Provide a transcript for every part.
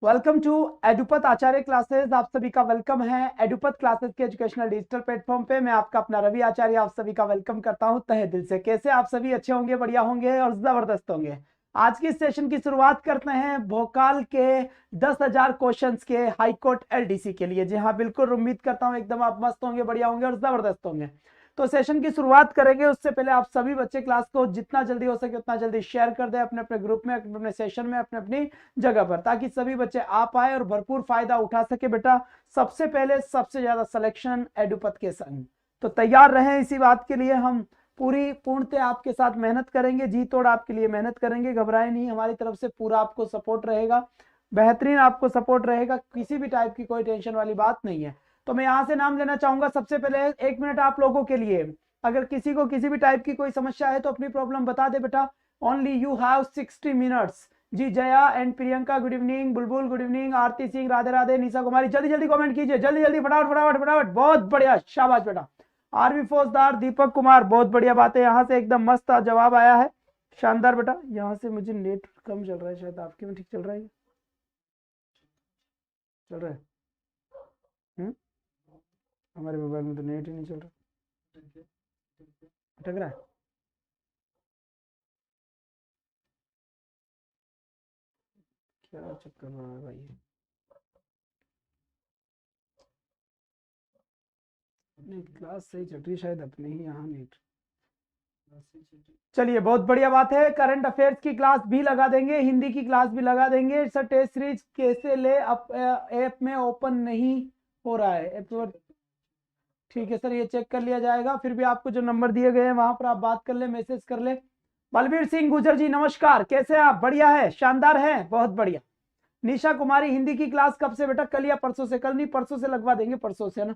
Welcome to Edupath Acharya classes. आप सभी का वेलकम है एडुपत क्लासेस के एजुकेशनल डिजिटल प्लेटफॉर्म पे। मैं आपका अपना रवि आचार्य आप सभी का वेलकम करता हूं तहे दिल से। कैसे आप सभी अच्छे होंगे, बढ़िया होंगे और जबरदस्त होंगे। आज की सेशन की शुरुआत करते हैं भोकाल के 10,000 क्वेश्चंस के हाईकोर्ट एलडीसी के लिए। जी हाँ, बिल्कुल उम्मीद करता हूं एकदम आप मस्त होंगे, बढ़िया होंगे और जबरदस्त होंगे। तो सेशन की शुरुआत करेंगे उससे पहले आप सभी बच्चे क्लास को जितना जल्दी हो सके उतना जल्दी शेयर कर दें अपने अपने ग्रुप में, अपने सेशन में, अपने अपनी जगह पर, ताकि सभी बच्चे आ पाए और भरपूर फायदा उठा सके। बेटा सबसे पहले सबसे ज्यादा सिलेक्शन एडुपत के संग, तो तैयार रहें। इसी बात के लिए हम पूरी पूर्णतः आपके साथ मेहनत करेंगे, जी तोड़ आपके लिए मेहनत करेंगे। घबराए नहीं, हमारी तरफ से पूरा आपको सपोर्ट रहेगा, बेहतरीन आपको सपोर्ट रहेगा, किसी भी टाइप की कोई टेंशन वाली बात नहीं है। तो मैं यहां से नाम लेना चाहूंगा सबसे पहले। 1 मिनट आप लोगों के लिए, अगर किसी को किसी भी टाइप की कोई समस्या है तो अपनी प्रॉब्लम बता दे बेटा। Only you have 60 minutes. जी Jaya and Priyanka good evening, Bulbul good evening, Aarti Singh Radhe Radhe, Nisha Kumari जल्दी जल्दी कमेंट कीजिए, जल्दी जल्दी फटाफट फटाफट फटाफट। बहुत बढ़िया, शाबाश बेटा। आरवी फौजदार दीपक कुमार, बहुत बढ़िया बात है, यहाँ से एकदम मस्त जवाब आया है, शानदार बेटा। यहाँ से मुझे नेट कम चल रहा है, शायद आपके में ठीक चल रहा है, चल रहा है। हमारे मोबाइल में तो नेट ही नहीं चल रहा, अटक रहा है। क्या चक्कर रहा है भाई, नहीं क्लास सही चल रही है शायद अपने ही यहाँ नेट। चलिए बहुत बढ़िया बात है। करंट अफेयर्स की क्लास भी लगा देंगे, हिंदी की क्लास भी लगा देंगे। सर टेस्ट सीरीज कैसे ले, ऐप में ओपन नहीं हो रहा है ऐप पर। ठीक है सर, ये चेक कर लिया जाएगा। फिर भी आपको जो नंबर दिए गए हैं वहां पर आप बात कर ले, मैसेज कर ले। बलबीर सिंह गुजर जी नमस्कार, कैसे हैं आप? बढ़िया है, शानदार है, बहुत बढ़िया। निशा कुमारी हिंदी की क्लास कब से बेटा? कल या परसों से? कल नहीं परसों से लगवा देंगे, परसों से ना।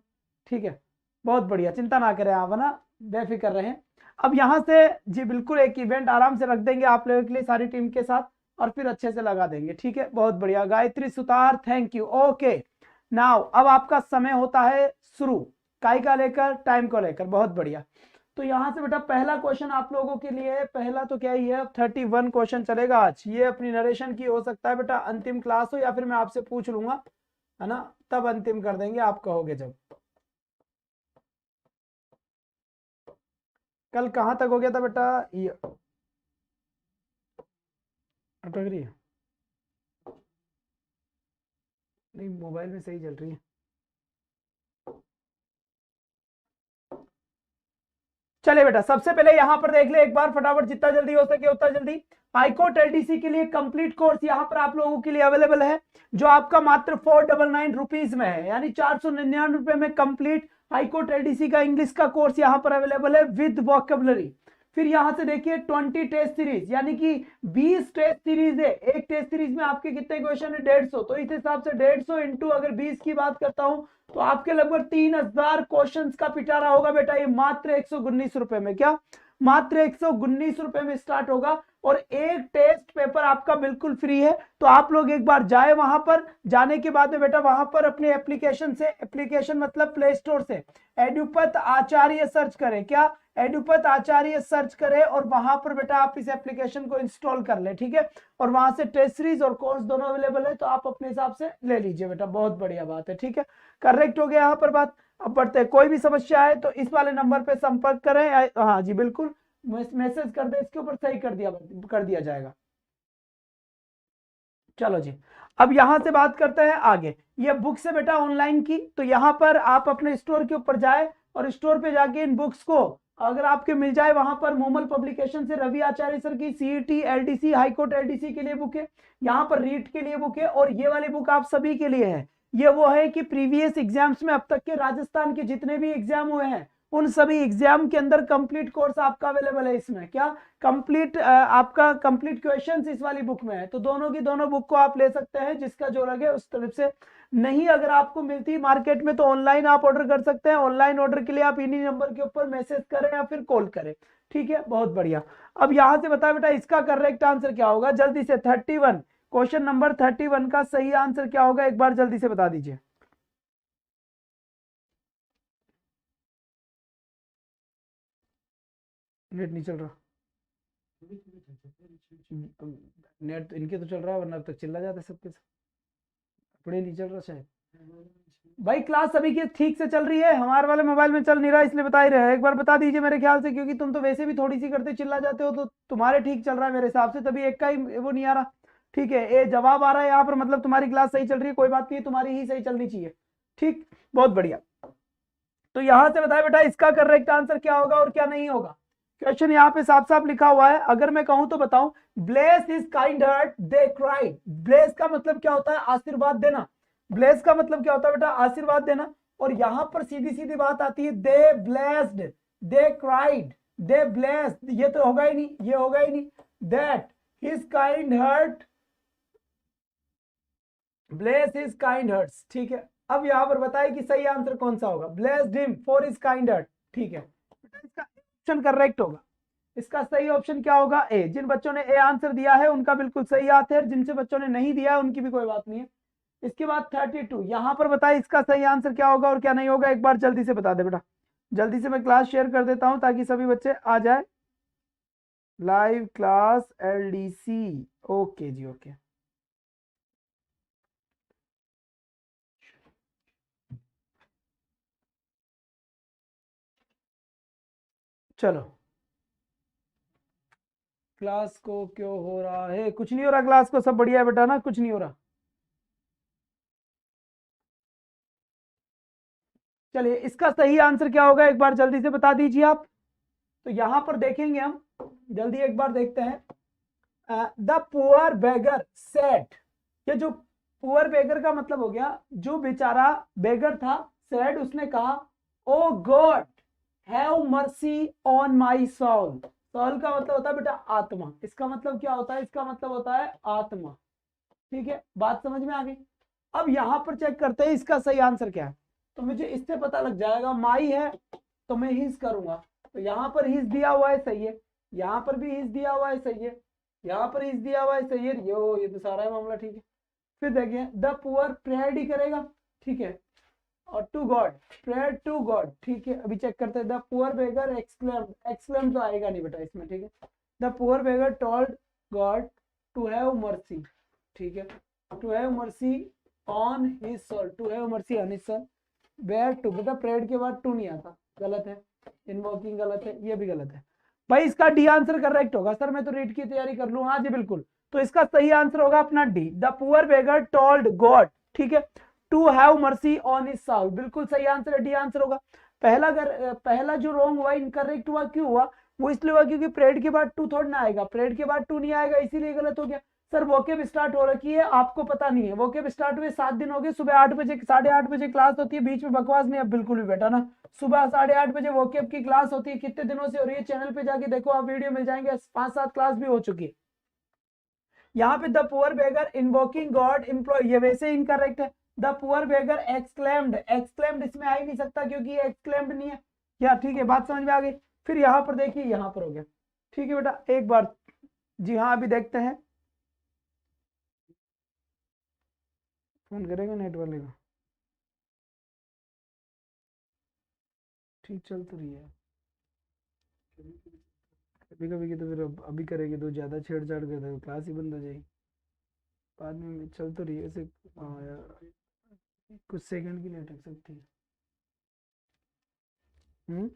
ठीक है, बहुत बढ़िया, चिंता ना करें आप, है ना, बेफिक्र रहें। अब यहां से जी बिल्कुल एक इवेंट आराम से रख देंगे आप लोगों के लिए सारी टीम के साथ, और फिर अच्छे से लगा देंगे। ठीक है, बहुत बढ़िया। Gayatri Sutar thank you, okay. Now अब आपका समय होता है शुरू, काय का लेकर, टाइम को लेकर। बहुत बढ़िया। तो यहां से बेटा पहला क्वेश्चन आप लोगों के लिए, पहला तो क्या ही है, 31 क्वेश्चन चलेगा आज। ये अपनी नरेशन की हो सकता है बेटा अंतिम क्लास हो, या फिर मैं आपसे पूछ लूंगा, है ना, तब अंतिम कर देंगे, आप कहोगे जब। कल कहां तक हो गया था बेटा ये? अटक रही है? नहीं मोबाइल में सही चल रही है। चले बेटा, सबसे पहले यहां पर देख ले एक बार फटाफट, जितना जल्दी हो सके उतना जल्दी। हाईकोर्ट एलडीसी के लिए कंप्लीट कोर्स यहां पर आप लोगों के लिए अवेलेबल है, जो आपका मात्र 499 रुपीज में है, यानी 499 रुपए में कंप्लीट हाईकोर्ट एलडीसी का इंग्लिश का कोर्स यहां पर अवेलेबल है विद वोकेबलरी। फिर यहां से देखिए 20 टेस्ट सीरीज, यानी कि 20 टेस्ट सीरीज है। एक टेस्ट सीरीज में आपके कितने क्वेश्चन है? 150। तो इस हिसाब से 150 इंटू अगर 20 की बात करता हूं तो आपके लगभग 3,000 क्वेश्चन का पिटारा होगा बेटा, ये मात्र 119 रुपए में। क्या मात्र 119 रुपए में स्टार्ट होगा, और एक टेस्ट पेपर आपका बिल्कुल फ्री है। तो आप लोग एक बार जाए वहां पर, जाने के बाद में बेटा वहां पर अपने एप्लीकेशन से, एप्लीकेशन मतलब प्ले स्टोर से एडुपत आचार्य सर्च करें। क्या एडुपत आचार्य सर्च करें, और वहां पर बेटा आप इस एप्लीकेशन को इंस्टॉल कर ले। ठीक है, और वहां से टेस्ट सीरीज और कोर्स दोनों अवेलेबल है, तो आप अपने हिसाब से ले लीजिए बेटा, बहुत बढ़िया बात है। ठीक है, करेक्ट हो गया यहाँ पर बात। अब बढ़ते हैं, कोई भी समस्या है तो इस वाले नंबर पे संपर्क करें। हाँ जी बिल्कुल, मैसेज कर दे, इसके ऊपर सही कर दिया जाएगा। चलो जी, अब यहां से बात करते हैं आगे। ये बुक्स है बेटा ऑनलाइन की, तो यहां पर आप अपने स्टोर के ऊपर जाए, और स्टोर पे जाके इन बुक्स को अगर आपके मिल जाए, वहां पर मोमल पब्लिकेशन से रवि आचार्य सर की सीईटी एलडीसी हाईकोर्ट एलडीसी के लिए बुक है, यहाँ पर रीट के लिए बुक है, और ये वाली बुक आप सभी के लिए है। ये वो है कि प्रीवियस एग्जाम्स में अब तक के राजस्थान के जितने भी एग्जाम हुए हैं उन सभी एग्जाम के अंदर कंप्लीट कोर्स आपका अवेलेबल है इसमें। क्या कंप्लीट आपका कंप्लीट क्वेश्चंस इस वाली बुक में है, तो दोनों की दोनों बुक को आप ले सकते हैं, जिसका जो लगे उस तरफ से। नहीं अगर आपको मिलती मार्केट में तो ऑनलाइन आप ऑर्डर कर सकते हैं। ऑनलाइन ऑर्डर के लिए आप इन्हीं नंबर के ऊपर मैसेज करें या फिर कॉल करें। ठीक है, बहुत बढ़िया। अब यहां से बता बेटा इसका करेक्ट आंसर क्या होगा, जल्दी से 31, क्वेश्चन नंबर 31 का सही आंसर क्या होगा, एक बार जल्दी से बता दीजिए। नेट नहीं चल रहा? नेट इनके तो चल रहा है, वरना अब तक चिल्ला जाते सबके सब। थोड़ी नहीं चल रहा शायद। भाई क्लास सभी की ठीक से चल रही है, हमारे वाले मोबाइल में चल नहीं रहा, इसलिए बता ही रहे हैं। एक बार बता दीजिए मेरे ख्याल से, क्योंकि तुम तो वैसे भी थोड़ी सी करते चिल्ला जाते हो, तो तुम्हारे ठीक चल रहा है मेरे हिसाब से, तभी एक का ही वो नहीं आ रहा। ठीक है, ये जवाब आ रहा है यहाँ पर, मतलब तुम्हारी क्लास सही चल रही है, कोई बात नहीं, तुम्हारी ही सही चलनी चाहिए। ठीक, बहुत बढ़िया। तो यहां से बताए बेटा इसका करेक्ट आंसर क्या होगा और क्या नहीं होगा। क्वेश्चन यहाँ पे साफ साफ लिखा हुआ है, अगर मैं कहूं तो बताऊं, bless is kind heart they cried. Bless का मतलब क्या होता है, आशीर्वाद देना। ब्लेस का मतलब क्या होता है बेटा, आशीर्वाद देना। और यहां पर सीधी सीधी बात आती है, they blessed, they cried, they blessed, ये तो होगा ही नहीं, ये होगा ही नहीं। That his kind heart, bless his kind hearts. ठीक है, अब यहां पर बताइए कि सही आंसर कौन सा होगा। Blessed him for his kind heart. ठीक है, इसका ऑप्शन करेक्ट होगा। इसका सही ऑप्शन क्या होगा, ए। जिन बच्चों ने ए आंसर दिया है उनका बिल्कुल सही आंसर, जिनसे बच्चों ने नहीं दिया है उनकी भी कोई बात नहीं है। इसके बाद 32 यहां पर बताइए इसका सही आंसर क्या होगा और क्या नहीं होगा, एक बार जल्दी से बता दे बेटा। जल्दी से मैं क्लास शेयर कर देता हूं ताकि सभी बच्चे आ जाए। लाइव क्लास LDC, ओके जी, ओके। चलो, क्लास को क्यों हो रहा है, कुछ नहीं हो रहा, क्लास को सब बढ़िया है बेटा ना, कुछ नहीं हो रहा। चलिए, इसका सही आंसर क्या होगा एक बार जल्दी से बता दीजिए आप। तो यहां पर देखेंगे हम, जल्दी एक बार देखते हैं। द पुअर बेगर सेड, ये जो पुअर बेगर का मतलब हो गया जो बेचारा बेगर था, सेड उसने कहा, O God have mercy on my soul. Soul का मतलब होता है बेटा आत्मा, इसका मतलब क्या होता है, इसका मतलब होता है आत्मा। ठीक है, बात समझ में आ गई। अब यहां पर चेक करते हैं इसका सही आंसर क्या है। तो मुझे इससे पता लग जाएगा, माई है तो मैं हिज करूंगा, तो यहां पर हिज दिया हुआ है, सही है। यहां पर भी हिज दिया हुआ है, सही है। यहां पर हिज दिया हुआ है, सही है। ये तो सारा है मामला, ठीक है। फिर देखिए, द पुअर प्रेयर्ड ही करेगा, ठीक है। और to God, prayer to God, ठीक है। अभी चेक करते हैं, the poor beggar exclaim, exclaim तो आएगा नहीं बेटा इसमें, ठीक है। The poor beggar told God to have mercy, ठीक है। To have mercy on his soul, to have mercy on his soul. Where to, बेटा प्रेयर्ड के बाद टू नहीं आता, गलत है। इनवॉकिंग गलत है, ये भी गलत है। भाई इसका डी आंसर करेक्ट होगा। सर मैं तो रीड की तैयारी कर लूं, हाँ जी बिल्कुल। तो इसका सही आंसर होगा अपना D, the poor beggar told God, ठीक है, to have mercy on his soul, बिल्कुल सही आंसर है, डी आंसर होगा। पहला जो रॉन्ग हुआ, इनकरेक्ट हुआ, क्यों हुआ, वो इसलिए हुआ क्योंकि प्रेड के बाद टू थोड़ा ना आएगा, प्रेड के बाद टू नहीं आएगा, इसीलिए गलत हो गया। सर वोकेब स्टार्ट हो रखी है, आपको पता नहीं है, वोकेब स्टार्ट हुए 7 दिन हो गए, सुबह 8 बजे 8:30 बजे क्लास होती है, बीच में बकवास नहीं अब बिल्कुल भी बेटा ना। सुबह 8:30 बजे वोकेब की क्लास होती है, कितने दिनों से हो रही है, चैनल पे जाके देखो, आप वीडियो मिल जाएंगे, 5-7 क्लास भी हो चुकी है। यहाँ पे the poor beggar invoking God employ, ये वैसे इनकरेक्ट है। The poor beggar exclaimed, exclaimed इसमें आ ही नहीं सकता क्योंकि ये एक्सक्लेम्ड नहीं है क्या, ठीक है, बात समझ में आ गई। फिर यहाँ पर देखिए, यहाँ पर हो गया, ठीक है बेटा, एक बार जी हाँ अभी देखते हैं। फोन करेगा नेट वाले का, ठीक चल तो रही है, कभी कभी की तो फिर अभी करेगी तो ज्यादा छेड़छाड़ कर देगा, क्लास ही बंद हो जाएगी। बाद में चल तो रही है ऐसे। हाँ यार, कुछ सेकंड के लिए अटक सकती है। हम्म,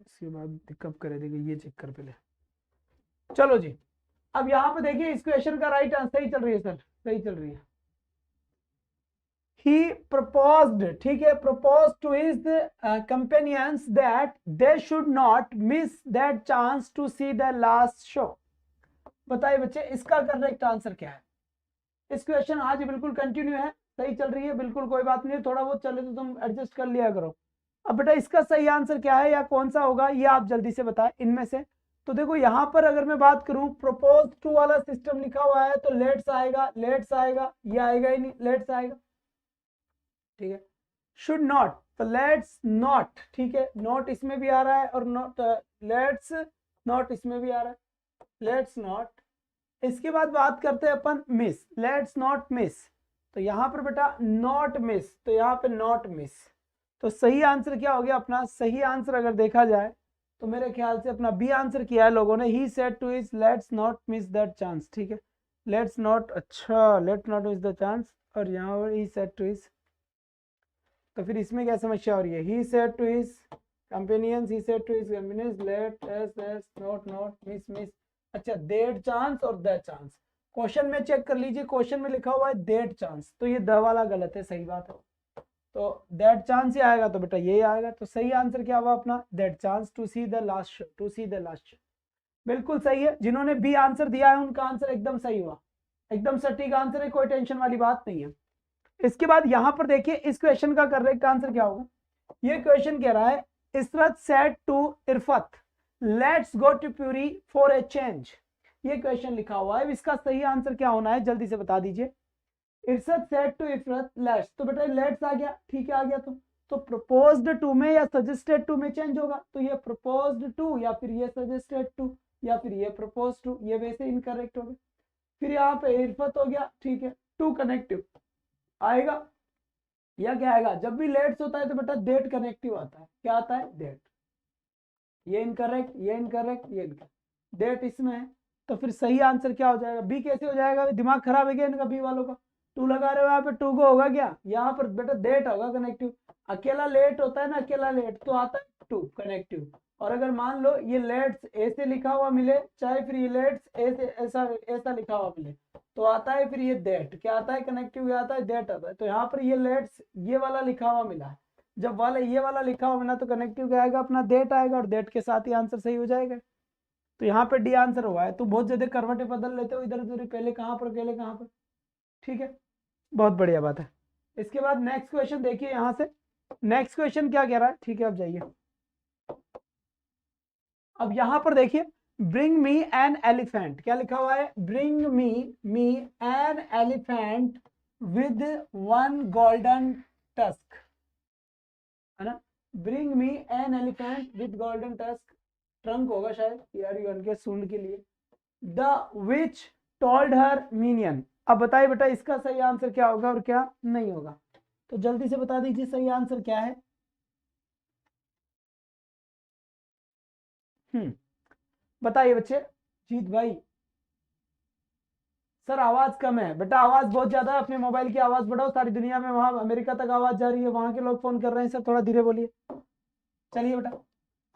इसके बाद कब करे देगा, ये चेक कर पहले। चलो जी, अब यहाँ पे देखिए इस क्वेश्चन का राइट आंसर, सही चल रही है सर, सही चल रही है। he proposed, ठीक है, proposed to his companions that they should not miss that chance to see the last show। बताइए बच्चे इसका करेक्ट आंसर क्या है। इस क्वेश्चन आज बिल्कुल कंटिन्यू है, सही चल रही है, बिल्कुल कोई बात नहीं, थोड़ा बहुत चले तो तुम एडजस्ट कर लिया करो। अब बेटा इसका सही आंसर क्या है या कौन सा होगा, ये आप जल्दी से बताएं इनमें से। तो देखो यहाँ पर अगर मैं बात करूं, प्रपोज टू वाला सिस्टम लिखा हुआ है तो लेट्स आएगा, लेट्स आएगा, ये आएगा ही नहीं, लेट्स आएगा, ठीक है। शुड नॉट, तो लेट्स नॉट, ठीक है, नॉट इसमें भी आ रहा है और नॉट, लेट्स नॉट इसमें भी आ रहा है, लेट्स नॉट। इसके बाद बात करते हैं अपन मिस, लेट्स नॉट मिस, तो यहां पर बेटा नॉट मिस, तो यहां पे नॉट मिस। तो सही आंसर क्या हो गया अपना, सही आंसर अगर देखा जाए तो मेरे ख्याल से अपना बी आंसर किया है लोगों ने। He said to his let's not miss that chance, ठीक है, लेट्स नॉट, अच्छा let's not miss the chance, और यहाँ पर ही सेड टू हिज, तो फिर इसमें क्या समस्या हो रही है? He said to his companions, he said to his companions let's not miss, अच्छा दैट चांस और दैट चांस। क्वेश्चन में चेक कर लीजिए, क्वेश्चन में लिखा हुआ है दैट चांस, तो ये द वाला गलत है, सही बात है, तो दैट चांस ही आएगा, तो बेटा यही आएगा। तो सही आंसर क्या हुआ अपना? That chance to see the last show, to see the last show, बिल्कुल सही है। जिन्होंने बी आंसर दिया है उनका आंसर एकदम सही हुआ, एकदम सटीक आंसर है, कोई टेंशन वाली बात नहीं है। इसके बाद यहां पर देखिए इस क्वेश्चन का करेक्ट आंसर क्या होगा। ये क्वेश्चन कह रहा है Ishrat said to Irfat let's go to Puri for a change, ये क्वेश्चन लिखा हुआ है, इसका सही आंसर क्या होना है जल्दी से बता दीजिए। इरशद सेड टू इफरत लेट्स, तो बेटा लेट्स आ गया, ठीक है आ गया, तो प्रपोज्ड टू में या सजेस्टेड टू में चेंज होगा, तो ये प्रपोज्ड टू या फिर ये सजेस्टेड टू या फिर ये प्रपोज टू, ये वैसे इनकरेक्ट हो गया। फिर यहाँ पे इरफत हो गया, ठीक है, टू कनेक्टिव आएगा, या क्या आएगा? जब भी लेट्स होता है तो बेटा डेट कनेक्टिव आता है, क्या आता है? डेट, ये इनकरेक्ट, ये इनकरेक्ट, ये इनकरेक्ट, डेट इसमें है, तो फिर सही आंसर क्या हो जाएगा? बी कैसे हो जाएगा? दिमाग खराब है क्या इनका बी वालों का? टू लगा रहे हो यहाँ पे, टू को होगा क्या? यहाँ पर बेटा डेट होगा कनेक्टिव, अकेला लेट होता है ना, अकेला लेट तो आता है टू कनेक्टिव, और अगर मान लो ये लेट्स ऐसे लिखा हुआ मिले, चाहे फिर ये लेट्स ऐसे ऐसा ऐसा लिखा हुआ मिले, तो आता है फिर ये डेट, क्या आता है? कनेक्टिव, क्या आता है? डेट आता है। तो यहाँ पर ये लेट्स ये वाला लिखा हुआ मिला है, जब वाला ये वाला लिखा हुआ मिला तो कनेक्टिव क्या आएगा? अपना डेट आएगा, और डेट के साथ ही आंसर सही हो जाएगा। तो यहाँ पे डी आंसर हुआ है। तो बहुत ज्यादा करवटें बदल लेते हो इधर उधर, पहले कहाँ पर पहले कहाँ पर, ठीक है, बहुत बढ़िया बात है। इसके बाद नेक्स्ट क्वेश्चन देखिए यहाँ से, नेक्स्ट क्वेश्चन क्या कह रहा है, ठीक है अब जाइए। अब यहाँ पर देखिए, ब्रिंग मी एन एलिफेंट, क्या लिखा हुआ है? Bring me an elephant with one golden tusk, है ना, bring me an elephant with golden tusk, trunk होगा शायद, यार के सूंड के लिए, द विच टोल्ड हर मीनियन। अब बताइए बेटा इसका सही आंसर क्या होगा और क्या नहीं होगा, तो जल्दी से बता दीजिए सही आंसर क्या है। बताइए बच्चे, जीत भाई। सर आवाज कम है बेटा, आवाज बहुत ज्यादा है, अपने मोबाइल की आवाज बढ़ाओ, सारी दुनिया में वहां अमेरिका तक आवाज जा रही है, वहां के लोग फोन कर रहे हैं, सर थोड़ा धीरे बोलिए। चलिए बेटा,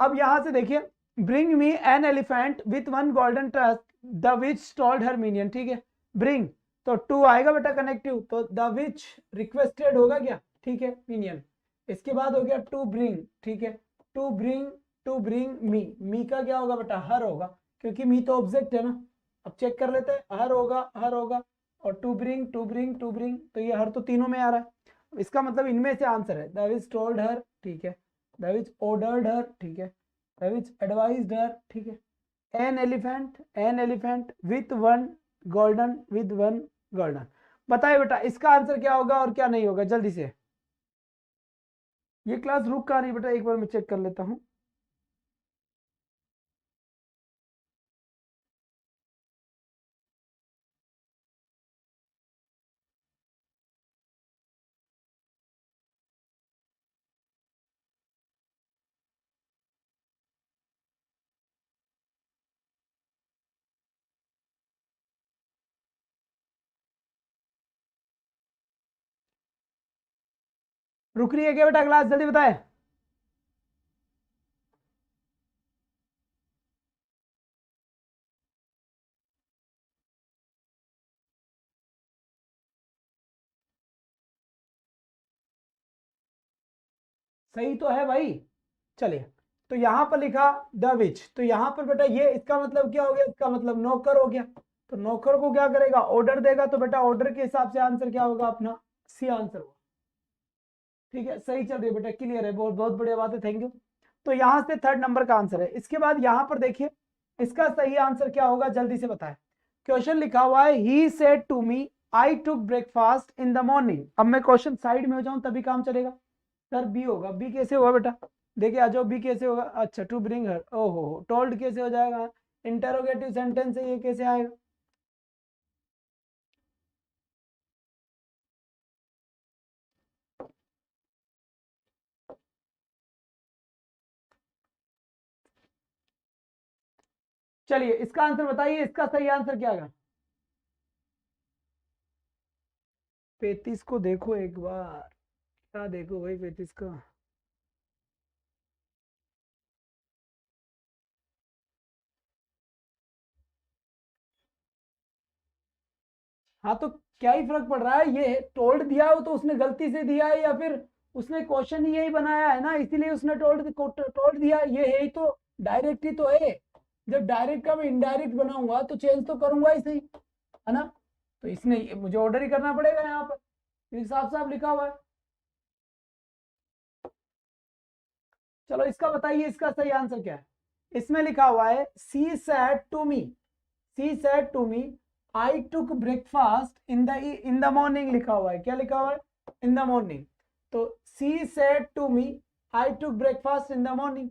अब यहां से देखिए, bring me an elephant with one golden tusk the witch told her minion, ठीक है, ब्रिंग तो टू आएगा बेटा कनेक्टिव, तो द विच रिक्वेस्टेड होगा क्या, ठीक है, मीनियन। इसके बाद हो गया टू ब्रिंग, ठीक है, to bring, to bring me का क्या होगा बेटा? हर होगा, क्योंकि मी तो ऑब्जेक्ट है ना। अब चेक कर लेते हैं, हर होगा, हर होगा, और to bring to bring to bring, तो ये हर तो तीनों में आ रहा है, इसका मतलब इनमें से आंसर है द विच टोल्ड हर, ठीक है, द विच ऑर्डर्ड हर, ठीक है, द विच एडवाइज्ड हर, ठीक है, N elephant with one golden, with one golden. बताइए बेटा इसका आंसर क्या होगा और क्या नहीं होगा जल्दी से। ये क्लास रुक का नहीं बेटा, एक बार मैं चेक कर लेता हूं। रुक रही है क्या बेटा क्लास, जल्दी बताए। सही तो है भाई, चलिए। तो यहां पर लिखा द विच, तो यहां पर बेटा ये इसका मतलब क्या हो गया? इसका मतलब नौकर हो गया, तो नौकर को क्या करेगा? ऑर्डर देगा, तो बेटा ऑर्डर के हिसाब से आंसर क्या होगा अपना? सी आंसर होगा, ठीक है, सही चल रही है बेटा, क्लियर है, बहुत बहुत बढ़िया बात है, थैंक यू। तो यहां से थर्ड नंबर का आंसर है। इसके बाद यहां पर देखिए इसका सही आंसर क्या होगा जल्दी से बताएं। क्वेश्चन लिखा हुआ है he said to me I took breakfast in the morning. अब मैं क्वेश्चन साइड में हो जाऊं तभी काम चलेगा। सर बी होगा, बी कैसे होगा बेटा? देखिए आ जाओ, बी कैसे होगा? अच्छा टू ब्रिंग हर, ओहो, टोल्ड कैसे हो जाएगा? इंटरोगेटिव सेंटेंस है, ये कैसे आएगा? चलिए इसका आंसर बताइए, इसका सही आंसर क्या है? 35 को देखो एक बार, क्या देखो भाई 35 का। हाँ तो क्या ही फर्क पड़ रहा है, ये टोल्ड दिया हो तो उसने गलती से दिया है या फिर उसने क्वेश्चन ही यही बनाया है ना, इसीलिए उसने टोल्ड दिया, ये है ही तो, डायरेक्ट ही तो है। जब डायरेक्ट का मैं इनडायरेक्ट बनाऊंगा तो चेंज तो करूंगा ही सही, है ना। तो इसने मुझे ऑर्डर ही करना पड़ेगा यहाँ पर, साफ साफ लिखा हुआ है। चलो इसका बताइए, इसका सही आंसर क्या है? इसमें लिखा हुआ है she said to me, she said to me I took breakfast in the morning, लिखा हुआ है, क्या लिखा हुआ है? In the morning. तो she said to me I took breakfast in the morning.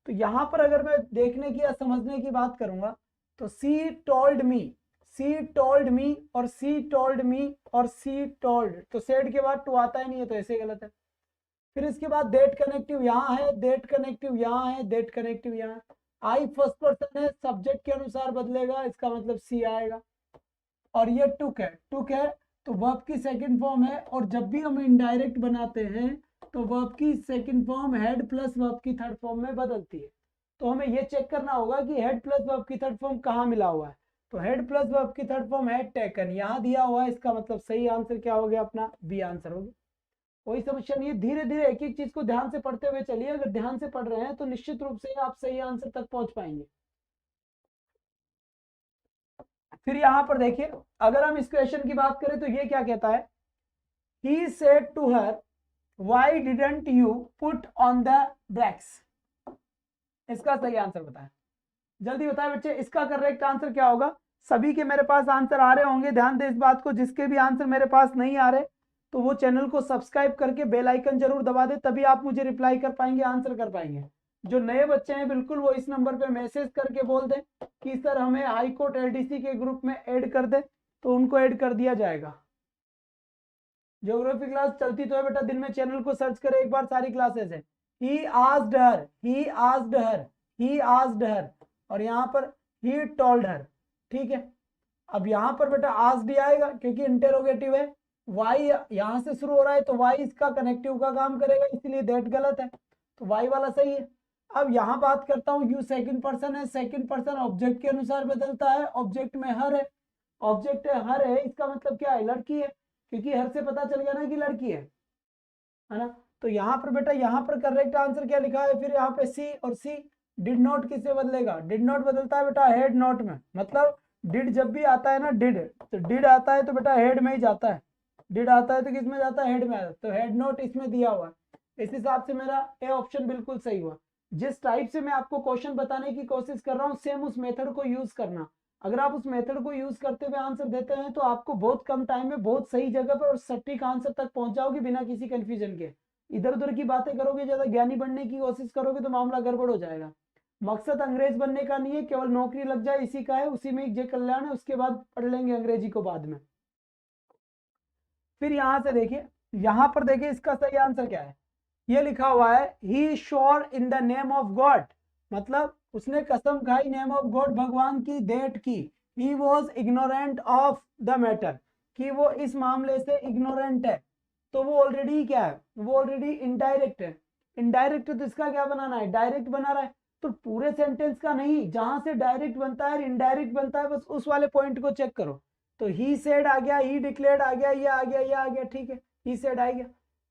तो यहां पर अगर मैं देखने की या समझने की बात करूंगा तो सी टोल्ड मी, सी टोल्ड मी और सी टोल्ड मी और सी टोल्ड, तो सेड के बाद टू आता ही नहीं है तो ऐसे गलत है। फिर इसके बाद डेट कनेक्टिव यहाँ है, डेट कनेक्टिव यहाँ है, डेट कनेक्टिव यहाँ है। आई फर्स्ट पर्सन है, सब्जेक्ट के अनुसार बदलेगा, इसका मतलब सी आएगा। और ये टुक है, टुक है तो वर्ब की सेकंड फॉर्म है, और जब भी हम इनडायरेक्ट बनाते हैं तो वर्ब की second form head plus verb की थर्ड फॉर्म में बदलती है। तो हमें ये चेक करना होगा कि हेड प्लस वर्ब की थर्ड फॉर्म कहाँ मिला हुआ है। तो हेड प्लस वर्ब की थर्ड फॉर्म हेड टेकन यहाँ दिया हुआ है, इसका मतलब सही आंसर क्या हो गया अपना? बी आंसर हो गया। कोई समस्या नहीं है, धीरे धीरे एक एक चीज को ध्यान से पढ़ते हुए चलिए, अगर ध्यान से पढ़ रहे हैं तो निश्चित रूप से आप सही आंसर तक पहुंच पाएंगे। फिर यहां पर देखिए, अगर हम इस क्वेश्चन की बात करें तो ये क्या कहता है, he said to her why didn't you put on the brakes. इसका सही आंसर बताएं, जल्दी बताएं बच्चे, इसका करेक्ट आंसर क्या होगा? सभी के मेरे पास आंसर आ रहे होंगे, ध्यान दे इस बात को, जिसके भी आंसर मेरे पास नहीं आ रहे तो वो चैनल को सब्सक्राइब करके बेल आइकन जरूर दबा दे, तभी आप मुझे रिप्लाई कर पाएंगे, आंसर कर पाएंगे। जो नए बच्चे हैं बिल्कुल वो इस नंबर पे मैसेज करके बोल दें कि सर हमें हाई कोर्ट एलडीसी के ग्रुप में ऐड कर दे, तो उनको ऐड कर दिया जाएगा। ज्योग्राफी क्लास चलती तो है बेटा, दिन में चैनल को सर्च करें एक बार, सारी क्लासेस है। He asked her, he asked her, he asked her, और यहाँ पर ही टोल्ड हर, ठीक है। अब यहाँ पर बेटा आस्क्ड ही आएगा क्योंकि इंटेरोगेटिव है, वाई यहां से शुरू हो रहा है तो वाई इसका कनेक्टिव का काम करेगा, इसलिए दैट गलत है, तो वाई वाला सही है। अब यहाँ बात करता हूँ, यू सेकंड पर्सन है, सेकंड पर्सन ऑब्जेक्ट के अनुसार बदलता है, ऑब्जेक्ट में हर है, ऑब्जेक्ट है हर है, इसका मतलब क्या है? लड़की है, क्योंकि हर से पता चल गया ना कि लड़की है ना। तो यहाँ पर बेटा, यहाँ पर करेक्ट आंसर क्या लिखा है? फिर यहाँ पे सी, और सी डिड नॉट किससे बदलेगा? डिड नॉट बदलता है बेटा हेड नॉट में, मतलब डिड जब भी आता है ना, डिड तो डिड आता है तो बेटा हेड में ही जाता है, डिड आता है तो किस में जाता है? हेड में आता है, तो हेड नोट इसमें दिया हुआ है। इस हिसाब से मेरा ए ऑप्शन बिल्कुल सही हुआ। जिस टाइप से मैं आपको क्वेश्चन बताने की कोशिश कर रहा हूँ, सेम उस मेथड को यूज करना। अगर आप उस मेथड को यूज करते हुए आंसर देते हैं तो आपको बहुत कम टाइम में बहुत सही जगह पर और सटीक आंसर तक पहुंच जाओगे बिना किसी कंफ्यूजन के। इधर उधर की बातें करोगे, ज्यादा ज्ञानी बनने की कोशिश करोगे तो मामला गड़बड़ हो जाएगा। मकसद अंग्रेज बनने का नहीं है, केवल नौकरी लग जाए इसी का है, उसी में एक जय कल्याण है, उसके बाद पढ़ लेंगे अंग्रेजी को बाद में। फिर यहां से देखिए, यहां पर देखिए इसका सही आंसर क्या है? ये लिखा हुआ है he swore in the name of God, मतलब उसने कसम खाई नेम ऑफ गॉड, भगवान की, डेट की। He was ignorant of the matter, कि वो इस मामले से इग्नोरेंट है, तो वो ऑलरेडी क्या है? वो ऑलरेडी इनडायरेक्ट है। इनडायरेक्ट तो इसका क्या बनाना है? डायरेक्ट बना रहा है, तो पूरे सेंटेंस का नहीं, जहां से डायरेक्ट बनता है इनडायरेक्ट बनता है, बस उस वाले पॉइंट को चेक करो। तो ही सेड आ गया, ही डिक्लेयर्ड आ गया, ये आ गया, ये आ गया, ठीक है, ही सेड आ गया।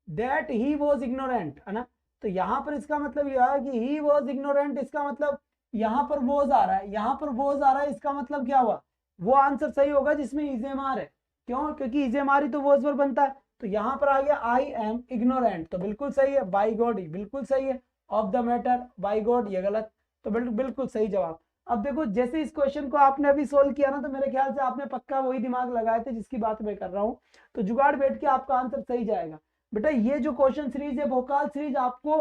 दैट ही वॉज इग्नोरेंट, है ना। तो यहां पर इसका मतलब यह है कि ही वॉज इग्नोरेंट, इसका मतलब यहां पर वॉज आ रहा है, यहां पर वॉज आ रहा है, इसका मतलब क्या हुआ? वो आंसर सही होगा जिसमें इजेमार है। क्यों? क्योंकि इजेमार ही तो वॉज पर बनता है। तो यहां पर आ गया आई एम इग्नोरेंट, तो बिल्कुल सही है। बाई गॉड ही बिल्कुल सही है। Of the matter, by God ये गलत, तो बिल्कुल सही जवाब। अब देखो, जैसे इस क्वेश्चन को आपने अभी सोल्व किया ना, तो मेरे ख्याल से आपने पक्का वही दिमाग लगाए थे जिसकी बात मैं कर रहा हूँ, तो जुगाड़ बैठ के आपका आंसर सही जाएगा। बेटा ये जो क्वेश्चन सीरीज है, भोकाल सीरीज, आपको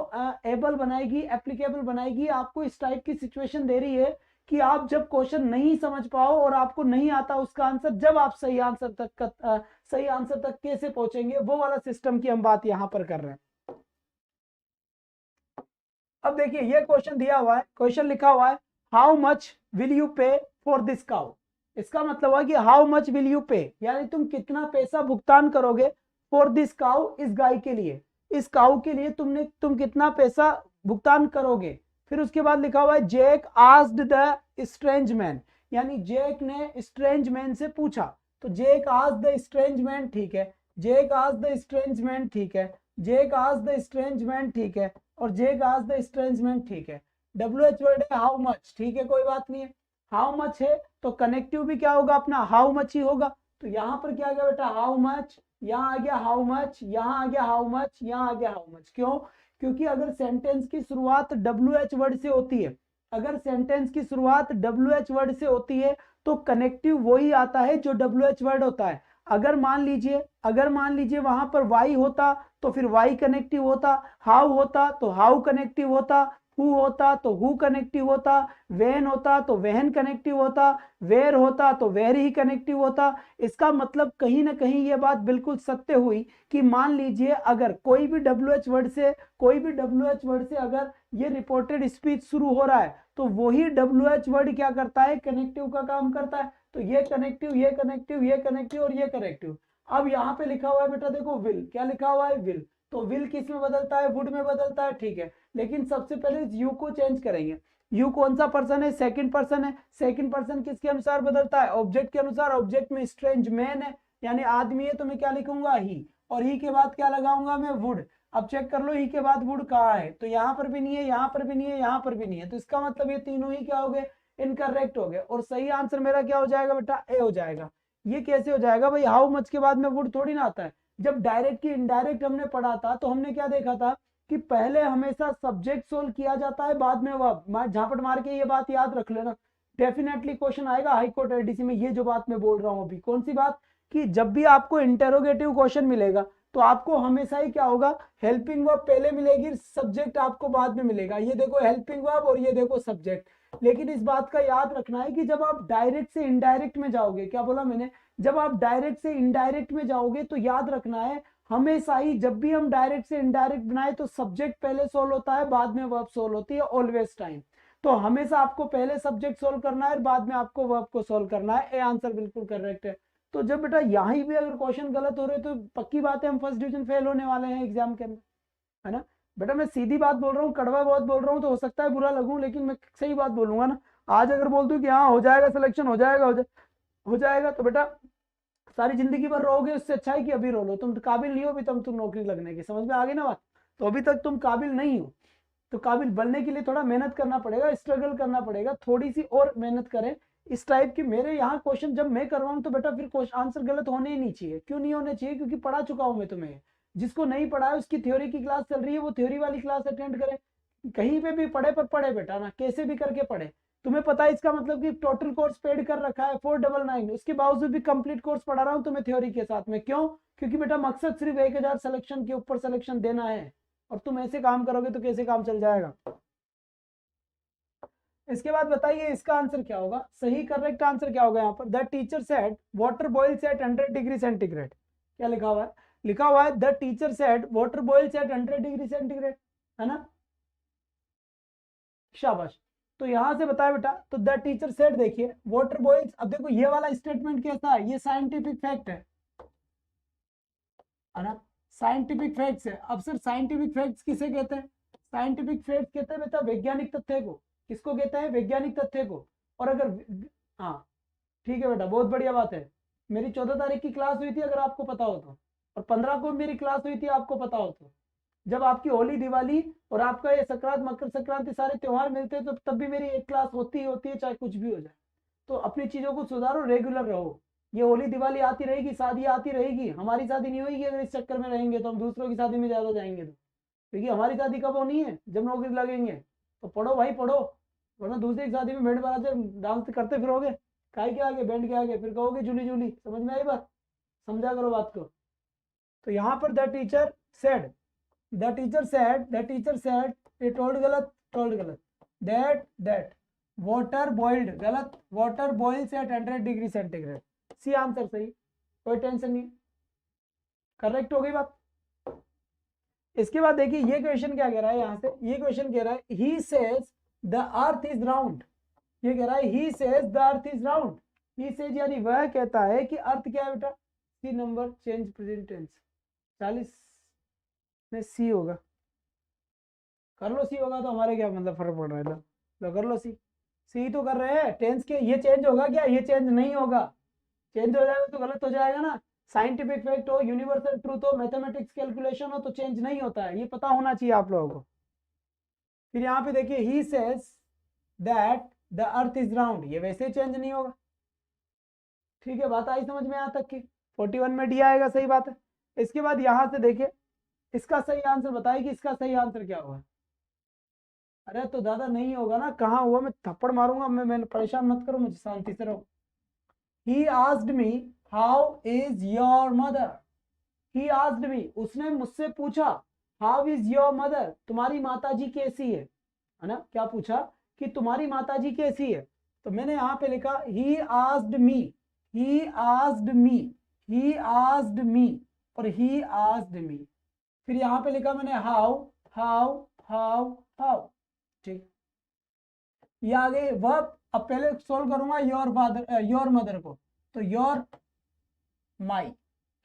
एबल बनाएगी, एप्लीकेबल बनाएगी, आपको इस टाइप की सिचुएशन दे रही है कि आप जब क्वेश्चन नहीं समझ पाओ और आपको नहीं आता उसका आंसर, जब आप सही आंसर तक कैसे पहुंचेंगे, वो वाला सिस्टम की हम बात यहां पर कर रहे हैं। अब देखिए ये क्वेश्चन दिया हुआ है, क्वेश्चन लिखा हुआ है हाउ मच विल यू पे फॉर दिस काउ। इसका मतलब हुआ कि हाउ मच विल यू पे, यानी तुम कितना पैसा भुगतान करोगे फॉर दिस काउ, इस गाय के लिए, इस काउ के लिए तुम कितना पैसा भुगतान करोगे। फिर उसके बाद लिखा हुआ है Jack asked the strange man, यानी जैक ने स्ट्रेंज मैन से पूछा। तो Jack asked the strange man, ठीक है, Jack asked the strange man, ठीक है, Jack asked the strange man, ठीक है, और Jack asked the strange man, ठीक है। WH वर्ड है हाउ मच, ठीक है, कोई बात नहीं है। हाउ मच है तो कनेक्टिव भी क्या होगा अपना, हाउ मच ही होगा। तो यहां पर क्या आ गया बेटा, हाउ मच, यहां आ गया हाउ मच, यहां आ गया हाउ मच, यहां आ गया हाउ मच। क्यों? क्योंकि अगर सेंटेंस की शुरुआत WH वर्ड से होती है, अगर सेंटेंस की शुरुआत WH वर्ड से होती है तो कनेक्टिव वही आता है जो WH वर्ड होता है। अगर मान लीजिए वहां पर वाई होता तो फिर वाई कनेक्टिव होता, हाउ होता तो हाउ कनेक्टिव होता, हु होता तो हु कनेक्टिव होता, वेन होता तो वेहन कनेक्टिव होता, वेर होता तो वेर ही कनेक्टिव होता। इसका मतलब कहीं ना कहीं ये बात बिल्कुल सत्य हुई कि मान लीजिए अगर कोई भी WH वर्ड से अगर ये रिपोर्टेड स्पीच शुरू हो रहा है तो वही WH वर्ड क्या करता है, कनेक्टिव का काम करता है। तो ये कनेक्टिव, ये कनेक्टिव, ये कनेक्टिव और ये कनेक्टिव। अब यहाँ पे लिखा हुआ है बेटा देखो विल, क्या लिखा हुआ है, विल। तो विल किस में बदलता है, वुड में बदलता है, ठीक है। लेकिन सबसे पहले यू को चेंज करेंगे। यू कौन सा पर्सन है, सेकंड पर्सन है। सेकंड पर्सन किसके अनुसार बदलता है, ऑब्जेक्ट के अनुसार। ऑब्जेक्ट में स्ट्रेंज मैन है यानी आदमी है तो मैं क्या लिखूंगा, ही, और ही के बाद क्या लगाऊंगा मैं, वुड। अब चेक कर लो ही के बाद वुड कहाँ है, तो यहाँ पर भी नहीं है, यहाँ पर भी नहीं है, यहाँ पर भी नहीं है। तो इसका मतलब ये तीनों ही क्या हो गए, इनकरेक्ट हो गए। और सही आंसर मेरा क्या हो जाएगा बेटा, ए हो जाएगा। ये कैसे हो जाएगा भाई, हाउ मच के बाद में वुड थोड़ी ना आता है। जब डायरेक्ट की इनडायरेक्ट हमने पढ़ा था तो हमने क्या देखा था कि पहले हमेशा सब्जेक्ट सोल्व किया जाता है, बाद में वर्ब। झापट मार के ये बात याद रख लेना, डेफिनेटली क्वेश्चन आएगा हाई कोर्ट एडीसी में। ये जो बात मैं बोल रहा हूं अभी, कौन सी बात, कि जब भी आपको इंटेरोगेटिव क्वेश्चन मिलेगा तो आपको हमेशा ही क्या होगा, हेल्पिंग वर्ब पहले मिलेगी, सब्जेक्ट आपको बाद में मिलेगा। ये देखो हेल्पिंग वर्ब और ये देखो सब्जेक्ट। लेकिन इस बात का याद रखना है कि जब आप डायरेक्ट से इनडायरेक्ट में जाओगे, क्या बोला मैंने, जब आप डायरेक्ट से इनडायरेक्ट में जाओगे तो याद रखना है हमेशा ही जब भी हम डायरेक्ट से इनडायरेक्ट बनाए तो सब्जेक्ट पहले सोल्व होता है, बाद में वर्ब सोल्व होती है, ऑलवेज टाइम। तो हमेशा आपको पहले सब्जेक्ट सोल्व करना है और बाद में आपको वर्ब को सोल्व करना है। ए आंसर बिल्कुल करेक्ट है। तो जब बेटा यहीं भी अगर क्वेश्चन गलत हो रहे तो पक्की बात है हम फर्स्ट डिवीजन फेल होने वाले हैं एग्जाम के अंदर, है ना। बेटा मैं सीधी बात बोल रहा हूँ, कड़वा बहुत बोल रहा हूँ तो हो सकता है बुरा लगूं, लेकिन मैं सही बात बोलूंगा ना। आज अगर बोल दूं कि हाँ हो जाएगा सिलेक्शन, हो जाएगा तो बेटा सारी जिंदगी भर रहोगे, उससे अच्छा है कि अभी रो लो। तुम काबिल नहीं हो अभी, तुम नौकरी लगने की, समझ में आ गई ना बात। तो अभी तक तुम काबिल नहीं हो, तो काबिल बनने के लिए थोड़ा मेहनत करना पड़ेगा, स्ट्रगल करना पड़ेगा, थोड़ी सी और मेहनत करें। इस टाइप की मेरे यहाँ क्वेश्चन जब मैं करवाऊँ तो बेटा फिर आंसर गलत होने ही नहीं चाहिए। क्यों नहीं होने चाहिए, क्योंकि पढ़ा चुका हूं मैं तुम्हें। जिसको नहीं पढ़ा है उसकी थ्योरी की क्लास चल रही है, वो थ्योरी वाली क्लास अटेंड करे। कहीं पे भी पढ़े पर पढ़े बेटा ना, कैसे भी करके पढ़े। तुम्हें पता है इसका मतलब कि टोटल कोर्स पेड कर रखा है 499, उसके बावजूद भी कंप्लीट कोर्स पढ़ा रहा हूँ तुम्हें थ्योरी के साथ में। क्यों? क्योंकि बेटा मकसद सिर्फ 1000 सिलेक्शन के ऊपर सिलेक्शन देना है, और तुम ऐसे काम करोगे तो कैसे काम चल जाएगा। इसके बाद बताइए इसका आंसर क्या होगा, सही करेक्ट आंसर क्या होगा यहाँ पर। The teacher said water boils at 100 degree centigrade. क्या लिखा हुआ है, लिखा हुआ है the teacher said water boils at 100 degree centigrade, है ना, शाबाश। तो यहां से बताया बेटा, तो द टीचर सेड, देखिए वाटर बॉइल्स। अब देखो ये वाला स्टेटमेंट कैसा है, ये साइंटिफिक फैक्ट है ना, साइंटिफिक फैक्ट्स है। अब सर साइंटिफिक फैक्ट्स किसे कहते हैं, साइंटिफिक फैक्ट्स कहते हैं बेटा वैज्ञानिक तथ्य को। किसको कहते हैं, वैज्ञानिक तथ्य को। और अगर, हाँ ठीक है बेटा, बहुत बढ़िया बात है। मेरी 14 तारीख की क्लास हुई थी अगर आपको पता हो तो, और 15 को मेरी क्लास हुई थी आपको पता हो तो। जब आपकी होली दिवाली और आपका ये संक्रांत मकर संक्रांति सारे त्योहार मिलते हैं तो तब भी मेरी एक क्लास होती ही होती है, चाहे कुछ भी हो जाए। तो अपनी चीजों को सुधारो, रेगुलर रहो। ये होली दिवाली आती रहेगी, शादी आती रहेगी, हमारी शादी नहीं होगी अगर इस चक्कर में रहेंगे तो। हम दूसरों की शादी में ज्यादा जाएंगे तो, क्योंकि हमारी शादी कब होनी है, जब नौकरी लगेंगे। तो पढ़ो भाई पढ़ो, वरना दूसरी की शादी में बैंड बाजा डांस करते फिरोगे, काय के आगे, बैंड के आगे, फिर कहोगे जूली जूली। समझ में आई बात, समझा करो बात को। तो यहाँ पर द टीचर सेड, ये टोल्ड गलत, दैट वाटर बॉइल्ड, गलत, water boils at 100 degree centigrade. C answer सही, कोई टेंशन नहीं, करेक्ट हो गई बात। इसके बाद देखिए ये क्वेश्चन क्या कह रहा है, यहाँ से ये क्वेश्चन कह रहा है he says the earth is round. ये कह रहा है he says the earth is round. He says यानी वह कहता है कि अर्थ क्या है बेटा, C number change present tense, 40 में सी होगा। कर लो सी होगा तो हमारे क्या मतलब फर्क पड़ रहा है। लो कर लो सी, सी तो कर रहे हैं टेंस के। ये चेंज होगा क्या, ये चेंज नहीं होगा। चेंज हो जाएगा तो गलत हो जाएगा ना। साइंटिफिक फैक्ट हो, यूनिवर्सल ट्रूथ हो, मैथमेटिक्स कैलकुलेशन हो तो चेंज नहीं होता है, ये पता होना चाहिए आप लोगों को। फिर यहाँ पे देखिए he says that the earth is round, ये वैसे चेंज नहीं होगा। ठीक है, बात आई समझ में यहाँ तक की। 41 में डी आएगा, सही बात है। इसके बाद यहाँ से देखिए इसका सही आंसर बताइए कि इसका सही आंसर क्या होगा। अरे तो दादा नहीं होगा ना, कहाँ हुआ, मैं थप्पड़ मारूंगा। मैं परेशान मत करो मुझे, शांति से रहो। He asked me how is your mother. He asked me, उसने मुझसे पूछा, हाउ इज योर मदर, तुम्हारी माताजी कैसी है ना। क्या पूछा कि तुम्हारी माताजी कैसी है। तो मैंने यहाँ पे लिखा he asked me, he asked me, he asked me और ही आस्क्ड मी। फिर यहाँ पे लिखा मैंने हाउ हाउ हाउ हाउ। ठीक, ये आ गई वर्ब। अब पहले सोल्व करूंगा योर फादर योर मदर को, तो योर माई,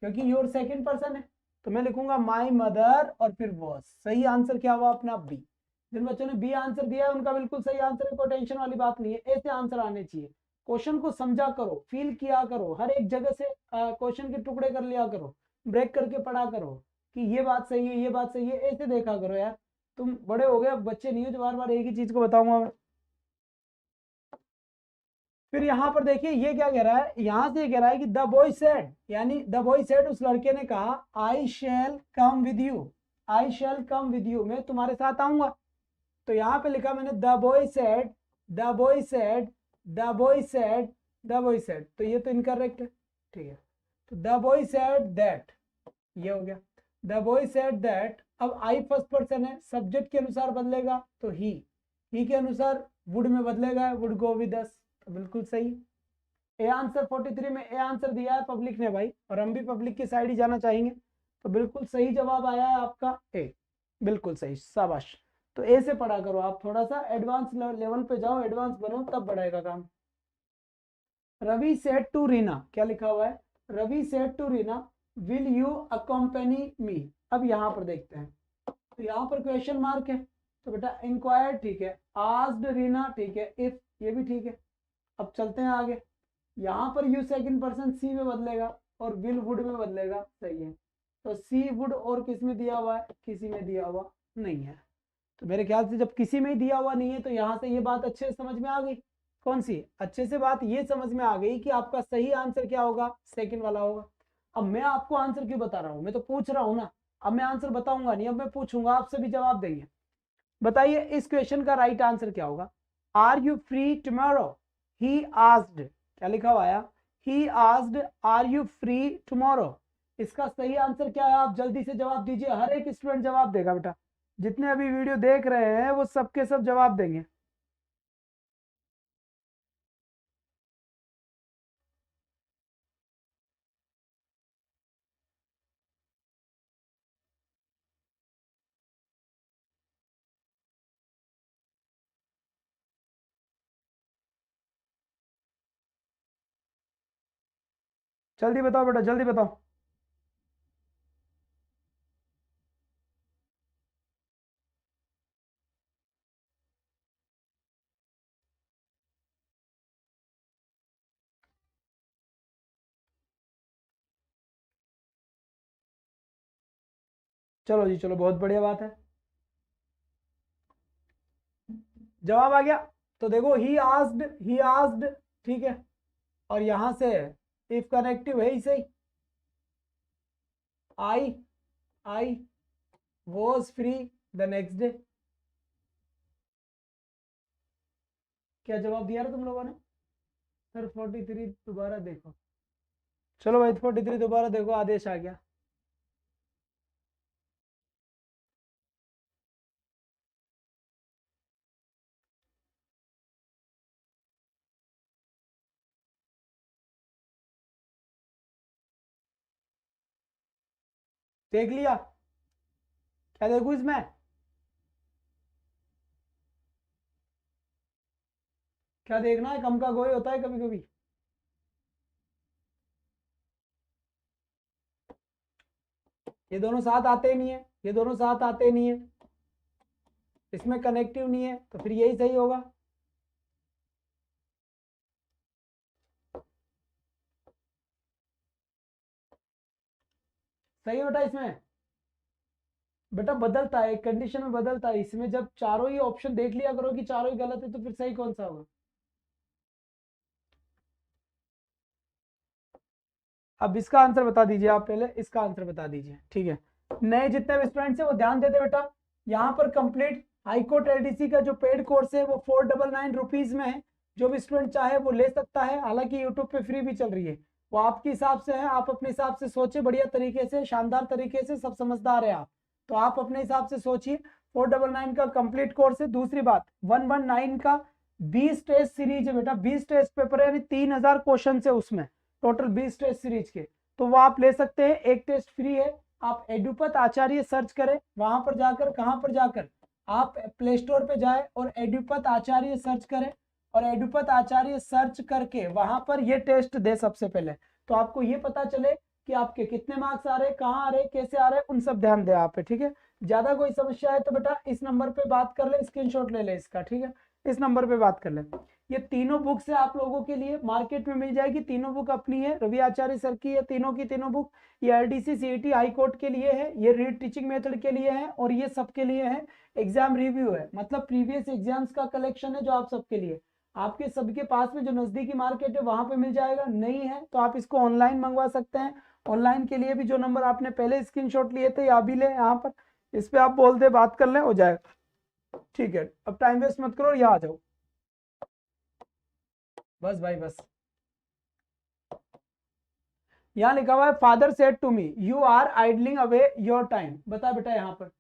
क्योंकि योर सेकंड पर्सन है तो मैं लिखूंगा माई मदर और फिर वॉज। सही आंसर क्या हुआ अपना बी। जिन बच्चों ने बी आंसर दिया है उनका बिल्कुल सही आंसर है, कोई टेंशन वाली बात नहीं है। ऐसे आंसर आने चाहिए। क्वेश्चन को समझा करो, फील किया करो, हर एक जगह से क्वेश्चन के टुकड़े कर लिया करो, ब्रेक करके पढ़ा करो कि ये बात सही है, ये बात सही है, ऐसे देखा करो यार। तुम बड़े हो गए, अब बच्चे नहीं हो जो बार बार एक ही चीज को बताऊंगा मैं। फिर यहाँ पर देखिए ये क्या कह रहा है, यहां से ये कह रहा है कि द बॉय सेड, यानी द बॉय सेड उस लड़के ने कहा I shall come with you, I shall come with you, मैं तुम्हारे साथ आऊंगा। तो यहाँ पे लिखा मैंने the boy said, the boy said, the boy said, the boy said, तो ये तो इनकरेक्ट है। ठीक है, तो द बॉय सेड दैट, ये हो गया। द बॉय सेड दैट, अब आई फर्स्ट पर्सन है, सब्जेक्ट के अनुसार बदलेगा तो ही के अनुसार वुड में बदलेगा, वुड गो विद अस, तो बिल्कुल सही। ए आंसर 43 में ए आंसर दिया है पब्लिक ने भाई, और हम भी पब्लिक की साइड ही जाना चाहेंगे। तो बिल्कुल सही जवाब आया है आपका ए, बिल्कुल सही, शाबाश। तो ए से पढ़ा करो आप, थोड़ा सा एडवांस लेवल पे जाओ, एडवांस बनो तब बढ़ेगा काम। रवि सेड टू रीना, क्या लिखा हुआ है, Ravi said to Reena will you accompany me. अब यहाँ पर देखते हैं, तो यहाँ पर क्वेश्चन मार्क है, तो बेटा इंक्वायर ठीक है, आस्क्ड रीना ठीक है, इफ ये भी ठीक है। अब चलते हैं आगे, यहाँ पर यू सेकंड पर्सन सी में बदलेगा और विल वुड में बदलेगा, सही है। तो सी वुड और किस में दिया हुआ है, किसी में दिया हुआ नहीं है। तो मेरे ख्याल से जब किसी में ही दिया हुआ नहीं है तो यहाँ से ये बात अच्छे से समझ में आ गई। कौन सी अच्छे से बात ये समझ में आ गई कि आपका सही आंसर क्या होगा, सेकंड वाला होगा। अब मैं आपको आंसर क्यों बता रहा हूँ, मैं तो पूछ रहा हूँ ना। अब मैं आंसर बताऊंगा नहीं, अब मैं पूछूंगा, आप सभी जवाब देंगे। बताइए इस क्वेश्चन का राइट आंसर क्या होगा। Are you free tomorrow, he asked, क्या लिखा हुआ है, he asked are you free tomorrow. इसका सही आंसर क्या है, आप जल्दी से जवाब दीजिए। हर एक स्टूडेंट जवाब देगा बेटा, जितने अभी वीडियो देख रहे हैं वो सबके सब जवाब देंगे। जल्दी बताओ बेटा, जल्दी बताओ। चलो जी चलो, बहुत बढ़िया बात है, जवाब आ गया। तो देखो ही आस्क्ड, ठीक है, और यहां से इफ कनेक्टिव है ही सही। I I was free the next day. क्या जवाब दिया था तुम लोगों ने सर? 43 दोबारा देखो। चलो भाई 43 दोबारा देखो, आदेश आ गया। देख लिया, क्या देखू इसमें, क्या देखना है, कम का गोई होता है कभी कभी। ये दोनों साथ आते ही नहीं है, ये दोनों साथ आते नहीं है, इसमें कनेक्टिव नहीं है, तो फिर यही सही होगा। सही बेटा इसमें, बेटा बदलता है, एक कंडीशन में बदलता है। इसमें जब चारों ही ऑप्शन देख लिया करो कि चारों ही गलत है, तो फिर सही कौन सा होगा। अब इसका आंसर बता दीजिए आप, पहले इसका आंसर बता दीजिए, ठीक है। नए जितने भी स्टूडेंट्स हैं वो ध्यान देते बेटा, यहाँ पर कंप्लीट हाईकोर्ट एलडीसी का जो पेड कोर्स है वो 499 रुपीज में है। जो भी स्टूडेंट चाहे वो ले सकता है, हालांकि यूट्यूब पे फ्री भी चल रही है, वो आपके हिसाब से है। आप अपने हिसाब से सोचे, बढ़िया तरीके से, शानदार तरीके से, सब समझदार है आप, तो आप अपने हिसाब से सोचिए। 499 का कंप्लीट कोर्स है। दूसरी बात, 119 का 20 टेस्ट सीरीज है बेटा, 20 टेस्ट पेपर है, यानी 3000 क्वेश्चन है उसमें, टोटल 20 टेस्ट सीरीज के, तो वो आप ले सकते हैं। एक टेस्ट फ्री है। आप एडुपत आचार्य सर्च करें, वहां पर जाकर, कहां पर जाकर, आप प्ले स्टोर पे जाए और एडुपत आचार्य सर्च करें, और एडुपत आचार्य सर्च करके वहां पर ये टेस्ट दे सबसे पहले, तो आपको ये पता चले कि आपके कितने मार्क्स आ रहे, कहाँ आ रहे, कैसे आ रहे, उन सब ध्यान दे आप पे, ठीक है। ज्यादा कोई समस्या है तो बेटा इस नंबर पे बात कर ले, स्क्रीनशॉट ले ले इसका, ठीक है, इस नंबर पे बात कर ले। ये तीनों बुक्स है आप लोगों के लिए, मार्केट में मिल जाएगी, तीनों बुक अपनी है, रवि आचार्य सर की है, तीनों की तीनों बुक। ये एलडीसी सीईटी हाई कोर्ट के लिए है, ये रीड टीचिंग मेथड के लिए है, और ये सबके लिए है। एग्जाम रिव्यू है, मतलब प्रीवियस एग्जाम्स का कलेक्शन है जो आप सबके लिए, आपके सबके पास में जो नजदीकी मार्केट है वहां पे मिल जाएगा। नहीं है तो आप इसको ऑनलाइन मंगवा सकते हैं। ऑनलाइन के लिए भी जो नंबर आपने पहले स्क्रीनशॉट लिए थे, या भी ले यहाँ पर, इस पे आप बोल दे, बात कर ले, हो जाएगा, ठीक है। अब टाइम वेस्ट मत करो, यहाँ आ जाओ, बस भाई बस। यहाँ लिखा हुआ है, father said to me you are idling away your time. बता बेटा यहाँ पर,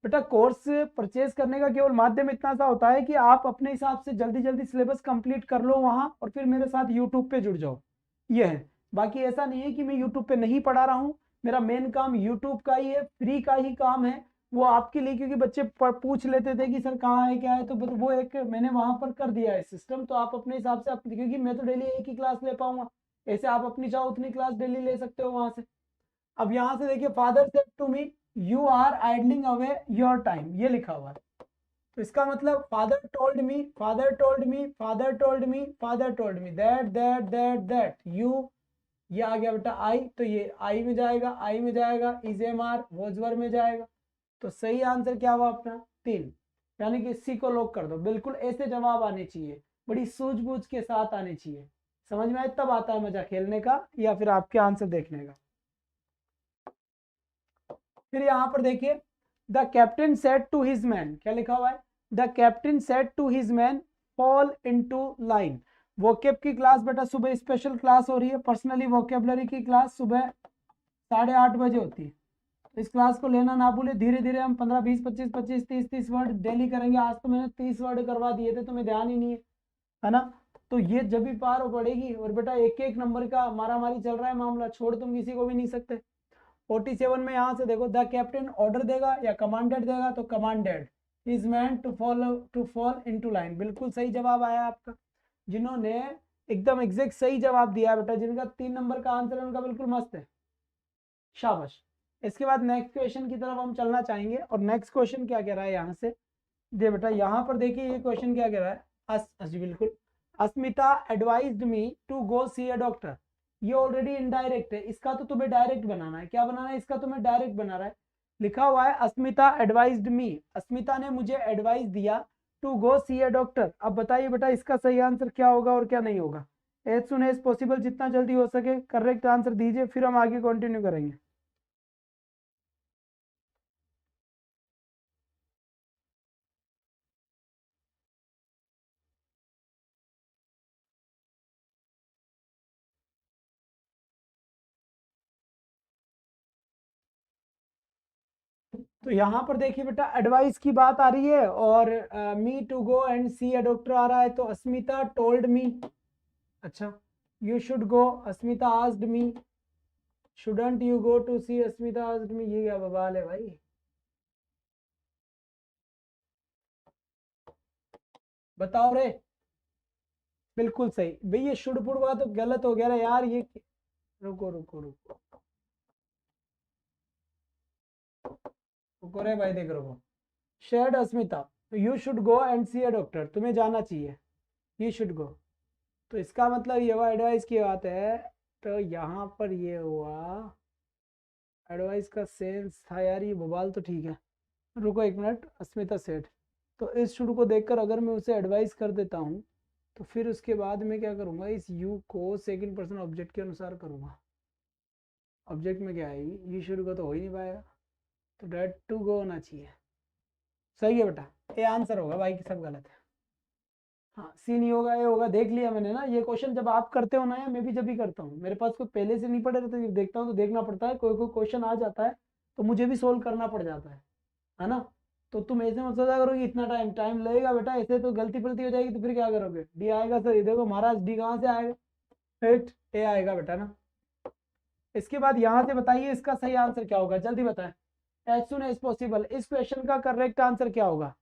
बेटा कोर्स परचेज करने का केवल माध्यम इतना सा होता है कि आप अपने हिसाब से जल्दी जल्दी सिलेबस कंप्लीट कर लो वहां, और फिर मेरे साथ यूट्यूब पे जुड़ जाओ, ये है। बाकी ऐसा नहीं है कि मैं यूट्यूब पे नहीं पढ़ा रहा हूँ, मेरा मेन काम यूट्यूब का ही है, फ्री का ही काम है वो आपके लिए, क्योंकि बच्चे पूछ लेते थे कि सर कहाँ है क्या है, तो वो एक मैंने वहां पर कर दिया है सिस्टम, तो आप अपने हिसाब से क्योंकि मैं तो डेली एक ही क्लास ले पाऊंगा, ऐसे आप अपनी चाहो उतनी क्लास डेली ले सकते हो वहां से। अब यहां से देखिए, father said to me you are idling away your time, ये लिखा हुआ है, तो इसका मतलब father told me, father told me, father told me, father told me that you, ये आ गया बेटा आई, तो ये आई में जाएगा, आई में जाएगा, इज एम आर वोजवर में जाएगा, तो सही आंसर क्या हुआ अपना 3, यानी कि सी को लॉक कर दो। बिल्कुल ऐसे जवाब आने चाहिए, बड़ी सूझबूझ के साथ आने चाहिए, समझ में आए, तब आता है मजा खेलने का या फिर आपके आंसर देखने का। फिर यहां पर देखिए, the captain said to his man, क्या लिखा हुआ है, the captain said to his man fall into line. Vocab की क्लास बेटा सुबह स्पेशल क्लास हो रही है, पर्सनली वोकेबलरी की क्लास सुबह 8:30 बजे होती है, इस क्लास को लेना ना भूले। धीरे धीरे हम 15 20 25 25 30 30 वर्ड डेली करेंगे। आज तो मैंने 30 वर्ड करवा दिए थे, तुम्हें ध्यान ही नहीं है ना। तो ये जब भी पार हो पड़ेगी, और बेटा एक एक नंबर का मारा मारी चल रहा है मामला, छोड़ तुम किसी को भी नहीं सकते। 47 में यहां से देखो, द कैप्टन ऑर्डर देगा या कमांडेड देगा, तो commanded his man to fall into line, बिल्कुल सही जवाब आया आपका। जिन्होंने एकदम एग्जैक्ट सही जवाब दिया बेटा, जिनका 3 नंबर का आंसर है, उनका बिल्कुल मस्त है, शाबाश। इसके बाद नेक्स्ट क्वेश्चन की तरफ हम चलना चाहेंगे, और नेक्स्ट क्वेश्चन क्या कह रहा है यहाँ से, दे बेटा यहाँ पर देखिए, ये क्वेश्चन क्या कह रहा है, जी बिल्कुल, Asmita advised me to go see a doctor. ये ऑलरेडी इनडायरेक्ट है, इसका तो तुम्हें डायरेक्ट बनाना है। क्या बनाना है, इसका तुम्हें डायरेक्ट बना रहा है। लिखा हुआ है, अस्मिता एडवाइज्ड मी, अस्मिता ने मुझे एडवाइस दिया to go see a doctor. अब बताइए बेटा इसका सही आंसर क्या होगा और क्या नहीं होगा। एज सुन एज पॉसिबल, जितना जल्दी हो सके करेक्ट आंसर दीजिए, फिर हम आगे कंटिन्यू करेंगे। तो यहाँ पर देखिए बेटा, एडवाइस की बात आ रही है, और me to go and see a doctor आ रहा है, तो अस्मिता टोल्ड मी, अच्छा, you should go, Asmita asked me, shouldn't you go to see, Asmita asked me, ये क्या बवाल है भाई। बताओ रे। बिल्कुल सही भाई, ये शुड पुट हुआ तो गलत हो गया ना यार ये। रुको रुको रुको रुको रे भाई, देख रुको। Shared Asmita, you should go and see a doctor, तुम्हें जाना चाहिए, यू शुड गो। तो इसका मतलब ये हुआ एडवाइस की बात है। तो यहाँ पर ये हुआ एडवाइस का सेंस था यार, ये बवाल तो ठीक है। रुको एक मिनट, अस्मिता सेठ। तो इस शुड को देखकर अगर मैं उसे एडवाइस कर देता हूँ, तो फिर उसके बाद मैं क्या करूँगा, इस यू को सेकंड पर्सन ऑब्जेक्ट के अनुसार करूँगा। ऑब्जेक्ट में क्या आएगी, यू शुड को तो हो ही नहीं पाएगा, तो डेट टू गो होना चाहिए। सही है बेटा, ये आंसर होगा, बाकी सब गलत है। हाँ सी नहीं होगा, ये होगा, देख लिया मैंने ना। ये क्वेश्चन जब आप करते हो ना, या मैं भी जब भी करता हूँ, मेरे पास कोई पहले से नहीं पढ़े रहते, जब देखता हूँ तो देखना पड़ता है, कोई कोई क्वेश्चन आ जाता है तो मुझे भी सोल्व करना पड़ जाता है ना। तो तुम ऐसे मत सोचा करो कि इतना टाइम टाइम लगेगा बेटा, ऐसे तो गलती पलती हो जाएगी तो फिर क्या करोगे। डी आएगा सर, ये देखो महाराज, डी कहाँ से आएगा, एट ए आएगा बेटा ना। इसके बाद यहाँ से बताइए इसका सही आंसर क्या होगा, जल्दी बताएं। एज सुन एज पॉसिबल, इस क्वेश्चन का करेक्ट आंसर क्या होगा।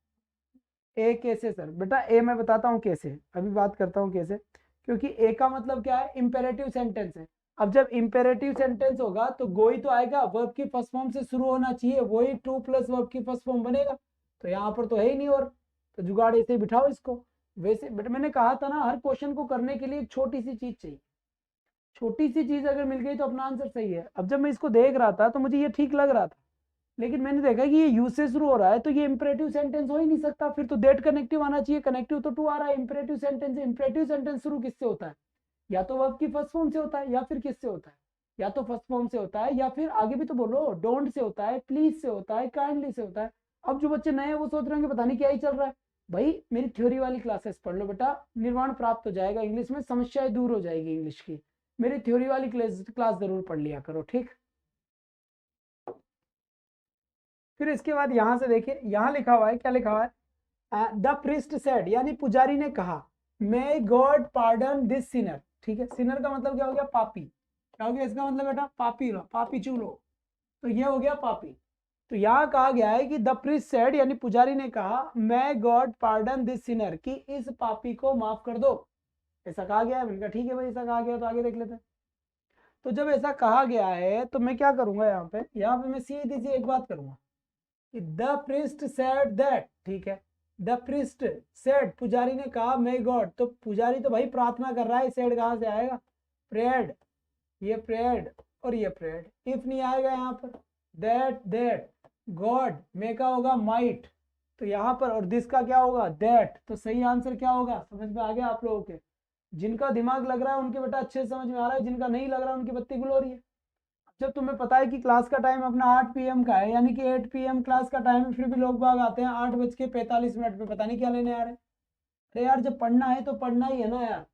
ए कैसे सर, बेटा ए मैं बताता हूँ कैसे, अभी बात करता हूँ कैसे। क्योंकि ए का मतलब क्या है, इंपेरेटिव सेंटेंस है। अब जब इंपेरेटिव सेंटेंस होगा तो गो ही तो आएगा, वर्ब की फर्स्ट फॉर्म से शुरू होना चाहिए, वही टू प्लस वर्ब की फर्स्ट फॉर्म बनेगा। तो यहाँ पर तो है ही नहीं, और तो जुगाड़ ऐसे ही बिठाओ इसको। वैसे बेटा मैंने कहा था ना, हर क्वेश्चन को करने के लिए एक छोटी सी चीज चाहिए, छोटी सी चीज अगर मिल गई तो अपना आंसर सही है। अब जब मैं इसको देख रहा था तो मुझे ये ठीक लग रहा था, लेकिन मैंने देखा कि ये यू से शुरू हो रहा है, तो ये इंपरेटिव सेंटेंस हो ही नहीं सकता, फिर तो दैट कनेक्टिव आना चाहिए, कनेक्टिव तो टू आ रहा है। इंपरेटिव सेंटेंस शुरू किससे होता है, या तो वर्ब की फर्स्ट फॉर्म से होता है, या फिर किससे होता है, या तो फर्स्ट फॉर्म से होता है, या फिर आगे भी तो बोलो, डोंट से होता है, प्लीज से होता है, काइंडली से होता है। अब जो बच्चे नए हैं वो सोच रहे होंगे पता नहीं क्या ही चल रहा है। भाई मेरी थ्योरी वाली क्लासेस पढ़ लो बेटा, निर्वाण प्राप्त हो जाएगा इंग्लिश में, समस्याएं दूर हो जाएगी इंग्लिश की। मेरी थ्योरी वाली क्लास जरूर पढ़ लिया करो, ठीक। फिर इसके बाद यहां से देखिए, यहां लिखा हुआ है, क्या लिखा हुआ है, द प्रिस्ट सेड, यानी पुजारी ने कहा, may God pardon this Sinner. ठीक है, सिनर का मतलब क्या हो गया, पापी। क्या हो गया इसका मतलब बेटा, पापी लो, पापी चूलो, तो ये हो गया पापी। तो यहाँ कहा गया है कि द प्रिस्ट सेड, यानी पुजारी ने कहा, may God pardon this Sinner, कि इस पापी को माफ कर दो। ऐसा कहा गया है। मैंने कहा ठीक है भाई, ऐसा कहा गया तो आगे देख लेते हैं। तो जब ऐसा कहा गया है तो मैं क्या करूंगा, यहाँ पे मैं सीधी सी एक बात करूंगा, द प्रिस्ट सेड दैट। ठीक है, द प्रिस्ट सेड, पुजारी ने कहा, मे गॉड, तो पुजारी तो भाई प्रार्थना कर रहा है, सेड कहां से आएगा, प्रेड, ये प्रेड और ये प्रेड, इफ नहीं आएगा यहाँ पर, दैट गॉड, मे का होगा माइट, तो यहाँ पर, और दिस का क्या होगा, दैट। तो सही आंसर क्या होगा, समझ में आ गया आप लोगों के। जिनका दिमाग लग रहा है उनके बेटा अच्छे से समझ में आ रहा है, जिनका नहीं लग रहा है उनकी बत्ती गुल हो रही है। जब तुम्हें पता है कि क्लास का टाइम अपना 8 PM का है, यानी कि 8 PM क्लास का टाइम है, फिर भी लोग बाग आते हैं 8:45 पे, पता नहीं क्या लेने आ रहे हैं। अरे यार जब पढ़ना है तो पढ़ना ही है ना यार।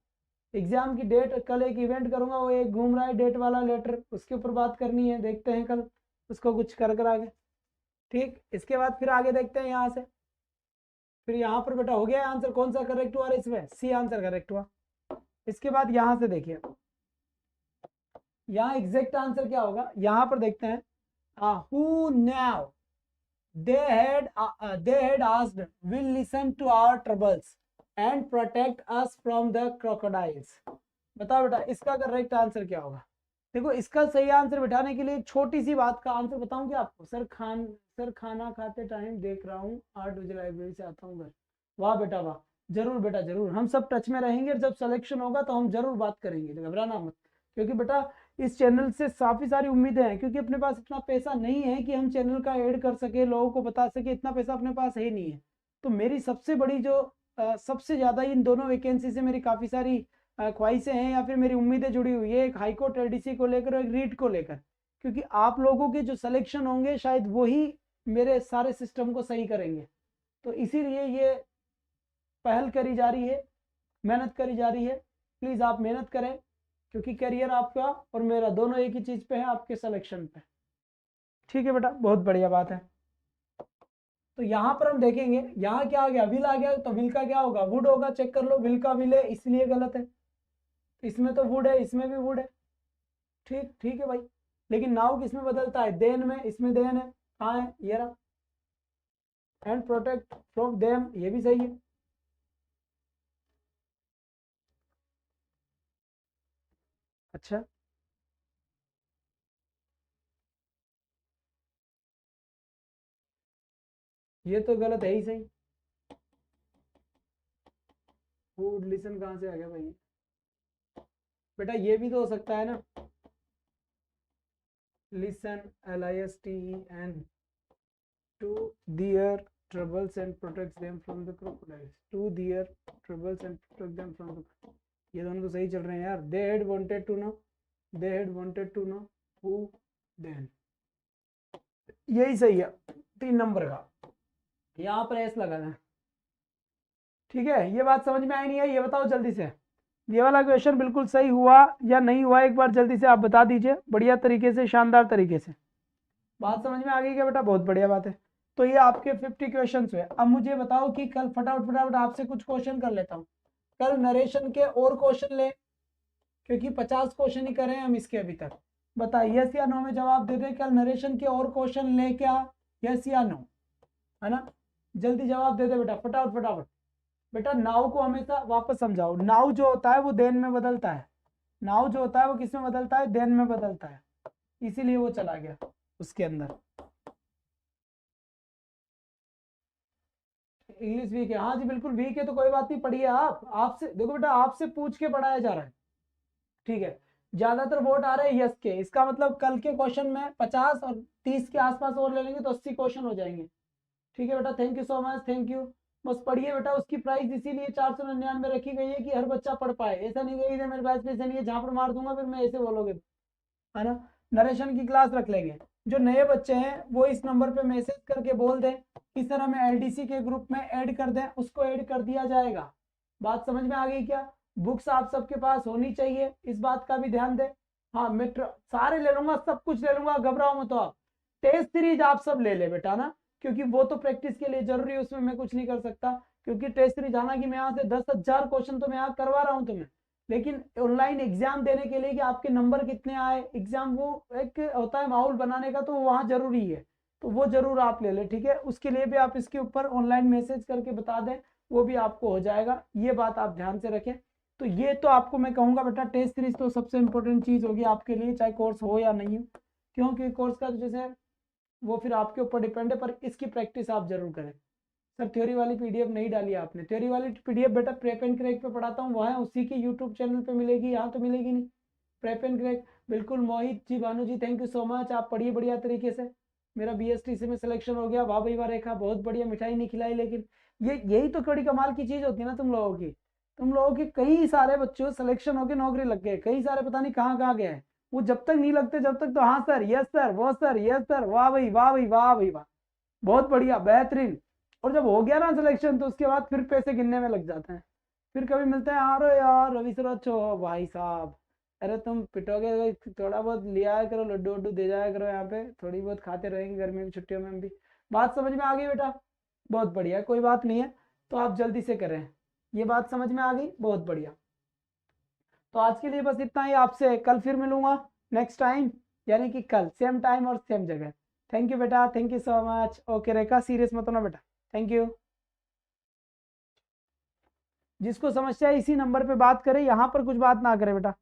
एग्जाम की डेट, कल एक इवेंट करूंगा, वो एक घूम रहा है डेट वाला लेटर, उसके ऊपर बात करनी है, देखते हैं कल उसको कुछ कर आगे। ठीक, इसके बाद फिर आगे देखते हैं यहाँ से। फिर यहाँ पर बेटा हो गया आंसर, कौन सा करेक्ट हुआ इसमें, सी आंसर करेक्ट हुआ। इसके बाद यहाँ से देखिए, यहाँ एग्जैक्ट आंसर क्या होगा, यहाँ पर देखते हैं, who now they had asked will listen to our troubles and protect us from the crocodiles। बताओ बेटा इसका करेक्ट आंसर क्या होगा। देखो इसका सही आंसर बिठाने के लिए एक छोटी सी बात का आंसर बताऊं क्या आपको, सर खाना खाते टाइम देख रहा हूँ, 8 बजे लाइब्रेरी से आता हूँ घर। वाह बेटा वाह, जरूर बेटा जरूर, हम सब टच में रहेंगे, जब सिलेक्शन होगा तो हम जरूर बात करेंगे, घबराना मत। क्योंकि बेटा इस चैनल से काफी सारी उम्मीदें हैं, क्योंकि अपने पास इतना पैसा नहीं है कि हम चैनल का ऐड कर सके, लोगों को बता सके, इतना पैसा अपने पास है ही नहीं है। तो मेरी सबसे बड़ी जो सबसे ज्यादा इन दोनों वैकेंसी से मेरी काफी सारी ख्वाहिशें हैं, या फिर मेरी उम्मीदें जुड़ी हुई है, एक हाईकोर्ट एडीसी को लेकर और एक रीट को लेकर। क्योंकि आप लोगों के जो सिलेक्शन होंगे शायद वही मेरे सारे सिस्टम को सही करेंगे। तो इसीलिए ये पहल करी जा रही है, मेहनत करी जा रही है। प्लीज आप मेहनत करें, क्योंकि करियर आपका और मेरा दोनों एक ही चीज पे है, आपके सिलेक्शन पे। ठीक है बेटा, बहुत बढ़िया बात है। तो यहाँ पर हम देखेंगे, यहाँ क्या आ गया, विल आ गया, तो विल का क्या होगा, वुड होगा, चेक कर लो, विल का विल है इसलिए गलत है। इसमें तो वुड है, इसमें भी वुड है। ठीक ठीक है भाई, लेकिन नाउ किसमें बदलता है, देन में, इसमें देन है, कहाँ है, ये रहा। एंड प्रोटेक्ट फ्रॉम देम, ये भी सही है। अच्छा, ये तो गलत है ही सही। वुड लिसन कहाँ से आ गया भाई? बेटा ये भी तो हो सकता है ना, listen LISTEN to their troubles and protects them from the crocodiles, to their troubles and protect them from the, ये दोनों तो सही चल रहे हैं यार। they had wanted to know, they had wanted to know who then, यही सही है 3 नंबर का, यहाँ पर एस लगाना है। ठीक है, ये बात समझ में आई नहीं आई, ये बताओ जल्दी से, ये वाला क्वेश्चन बिल्कुल सही हुआ या नहीं हुआ, एक बार जल्दी से आप बता दीजिए, बढ़िया तरीके से, शानदार तरीके से। बात समझ में आ गई क्या बेटा? बहुत बढ़िया बात है। तो ये आपके 50 क्वेश्चन हुए। अब मुझे बताओ कि कल फटाफट फटाफट आपसे कुछ क्वेश्चन कर लेता हूँ, कल नरेशन के और क्वेश्चन ले, क्योंकि 50 क्वेश्चन ही करे हम इसके अभी तक। बताइए यस या नो में जवाब दे दे, कल नरेशन के और क्वेश्चन ले क्या, यस या नो, है ना? जल्दी जवाब दे दे बेटा, फटाफट फटाफट। बेटा नाउ को हमेशा वापस समझाओ, नाउ जो होता है वो देन में बदलता है, नाउ जो होता है वो किस में बदलता है? देन में बदलता है, इसीलिए वो चला गया उसके अंदर। इंग्लिश वीक है, हाँ जी बिल्कुल वीक है, तो कोई बात नहीं, पढ़िए आप, आपसे देखो बेटा, आपसे पूछ के पढ़ाया जा रहा है। ठीक है, ज्यादातर वोट आ रहे हैं यस के, इसका मतलब कल के क्वेश्चन में 50 और 30 के आसपास और ले लेंगे तो 80 क्वेश्चन हो जाएंगे। ठीक है बेटा, thank you so much, thank you. बस पढ़िए बेटा, उसकी प्राइस इसीलिए 499 रखी गई है कि हर बच्चा पढ़ पाए, ऐसा नहीं कि मेरे पास पैसे नहीं है, झापड़ मार दूंगा फिर मैं ऐसे बोलोगे, है ना? नरेशन की क्लास रख लेंगे, जो नए बच्चे हैं वो इस नंबर पे मैसेज करके बोल दें कि सर हमें LDC के ग्रुप में ऐड कर दें, उसको ऐड कर दिया जाएगा। बात समझ में आ गई क्या? बुक्स आप सबके पास होनी चाहिए, इस बात का भी ध्यान दें। हाँ मैं सारे ले लूंगा, सब कुछ ले लूंगा, घबराओ मत। तो आप टेस्ट सीरीज आप सब ले ले बेटा ना, क्योंकि वो तो प्रैक्टिस के लिए जरूरी है, उसमें मैं कुछ नहीं कर सकता, क्योंकि टेस्ट सीरीज आना कि मैं यहाँ से 10,000 क्वेश्चन तो मैं यहाँ करवा रहा हूँ तुम्हें, लेकिन ऑनलाइन एग्जाम देने के लिए कि आपके नंबर कितने आए, एग्जाम वो एक होता है माहौल बनाने का, तो वहाँ जरूरी है, तो वो जरूर आप ले लें। ठीक है, उसके लिए भी आप इसके ऊपर ऑनलाइन मैसेज करके बता दें, वो भी आपको हो जाएगा, ये बात आप ध्यान से रखें। तो ये तो आपको मैं कहूँगा बेटा, टेस्ट सीरीज तो सबसे इंपॉर्टेंट चीज़ होगी आपके लिए, चाहे कोर्स हो या नहीं हो, क्योंकि कोर्स का जैसे वो फिर आपके ऊपर डिपेंड है, पर इसकी प्रैक्टिस आप जरूर करें। सर थ्योरी वाली PDF नहीं डाली आपने, थ्योरी वाली PDF बेटा प्रेप एंड क्रैक पे पढ़ाता हूँ, वहाँ उसी के यूट्यूब चैनल पे मिलेगी, यहाँ तो मिलेगी नहीं। प्रेप एंड क्रैक बिल्कुल। मोहित जी, भानु जी, थैंक यू सो मच, आप पढ़िए बढ़िया तरीके से। मेरा BSTC में सिलेक्शन हो गया, वाह भाई वाह रेखा, बहुत बढ़िया। मिठाई नहीं खिलाई, लेकिन ये यही तो बड़ी कमाल की चीज़ होती है ना तुम लोगों की, तुम लोगों के कई सारे बच्चों सिलेक्शन होकर नौकरी लग गए, कई सारे पता नहीं कहाँ कहाँ गए हैं, वो जब तक नहीं लगते जब तक तो हाँ सर, यस सर, वो सर, यस सर, वाह भाई वाह भाई वाह भाई वाह, बहुत बढ़िया, बेहतरीन। और जब हो गया ना सिलेक्शन तो उसके बाद फिर पैसे गिनने में लग जाते हैं, फिर कभी मिलते हैं, अरे यार रवि सर अच्छो भाई साहब, अरे तुम पिटोगे भाई, थोड़ा बहुत लिया करो, लड्डू वड्डू दे जाया करो, यहाँ पे थोड़ी बहुत खाते रहेंगे गर्मी की छुट्टियों में भी। बात समझ में आ गई बेटा? बहुत बढ़िया, कोई बात नहीं है, तो आप जल्दी से करें, ये बात समझ में आ गई, बहुत बढ़िया। तो आज के लिए बस इतना ही, आपसे कल फिर मिलूंगा नेक्स्ट टाइम, यानी कि कल सेम टाइम और सेम जगह। थैंक यू बेटा, thank you so much. Okay Rekha, serious मत होना बेटा, थैंक यू। जिसको समस्या है इसी नंबर पे बात करे, यहाँ पर कुछ बात ना करे बेटा।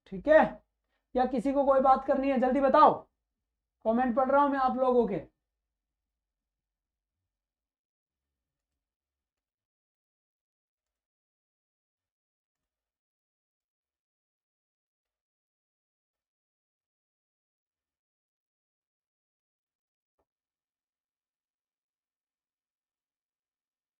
ठीक है, या किसी को कोई बात करनी है जल्दी बताओ, कमेंट पढ़ रहा हूँ मैं आप लोगों के।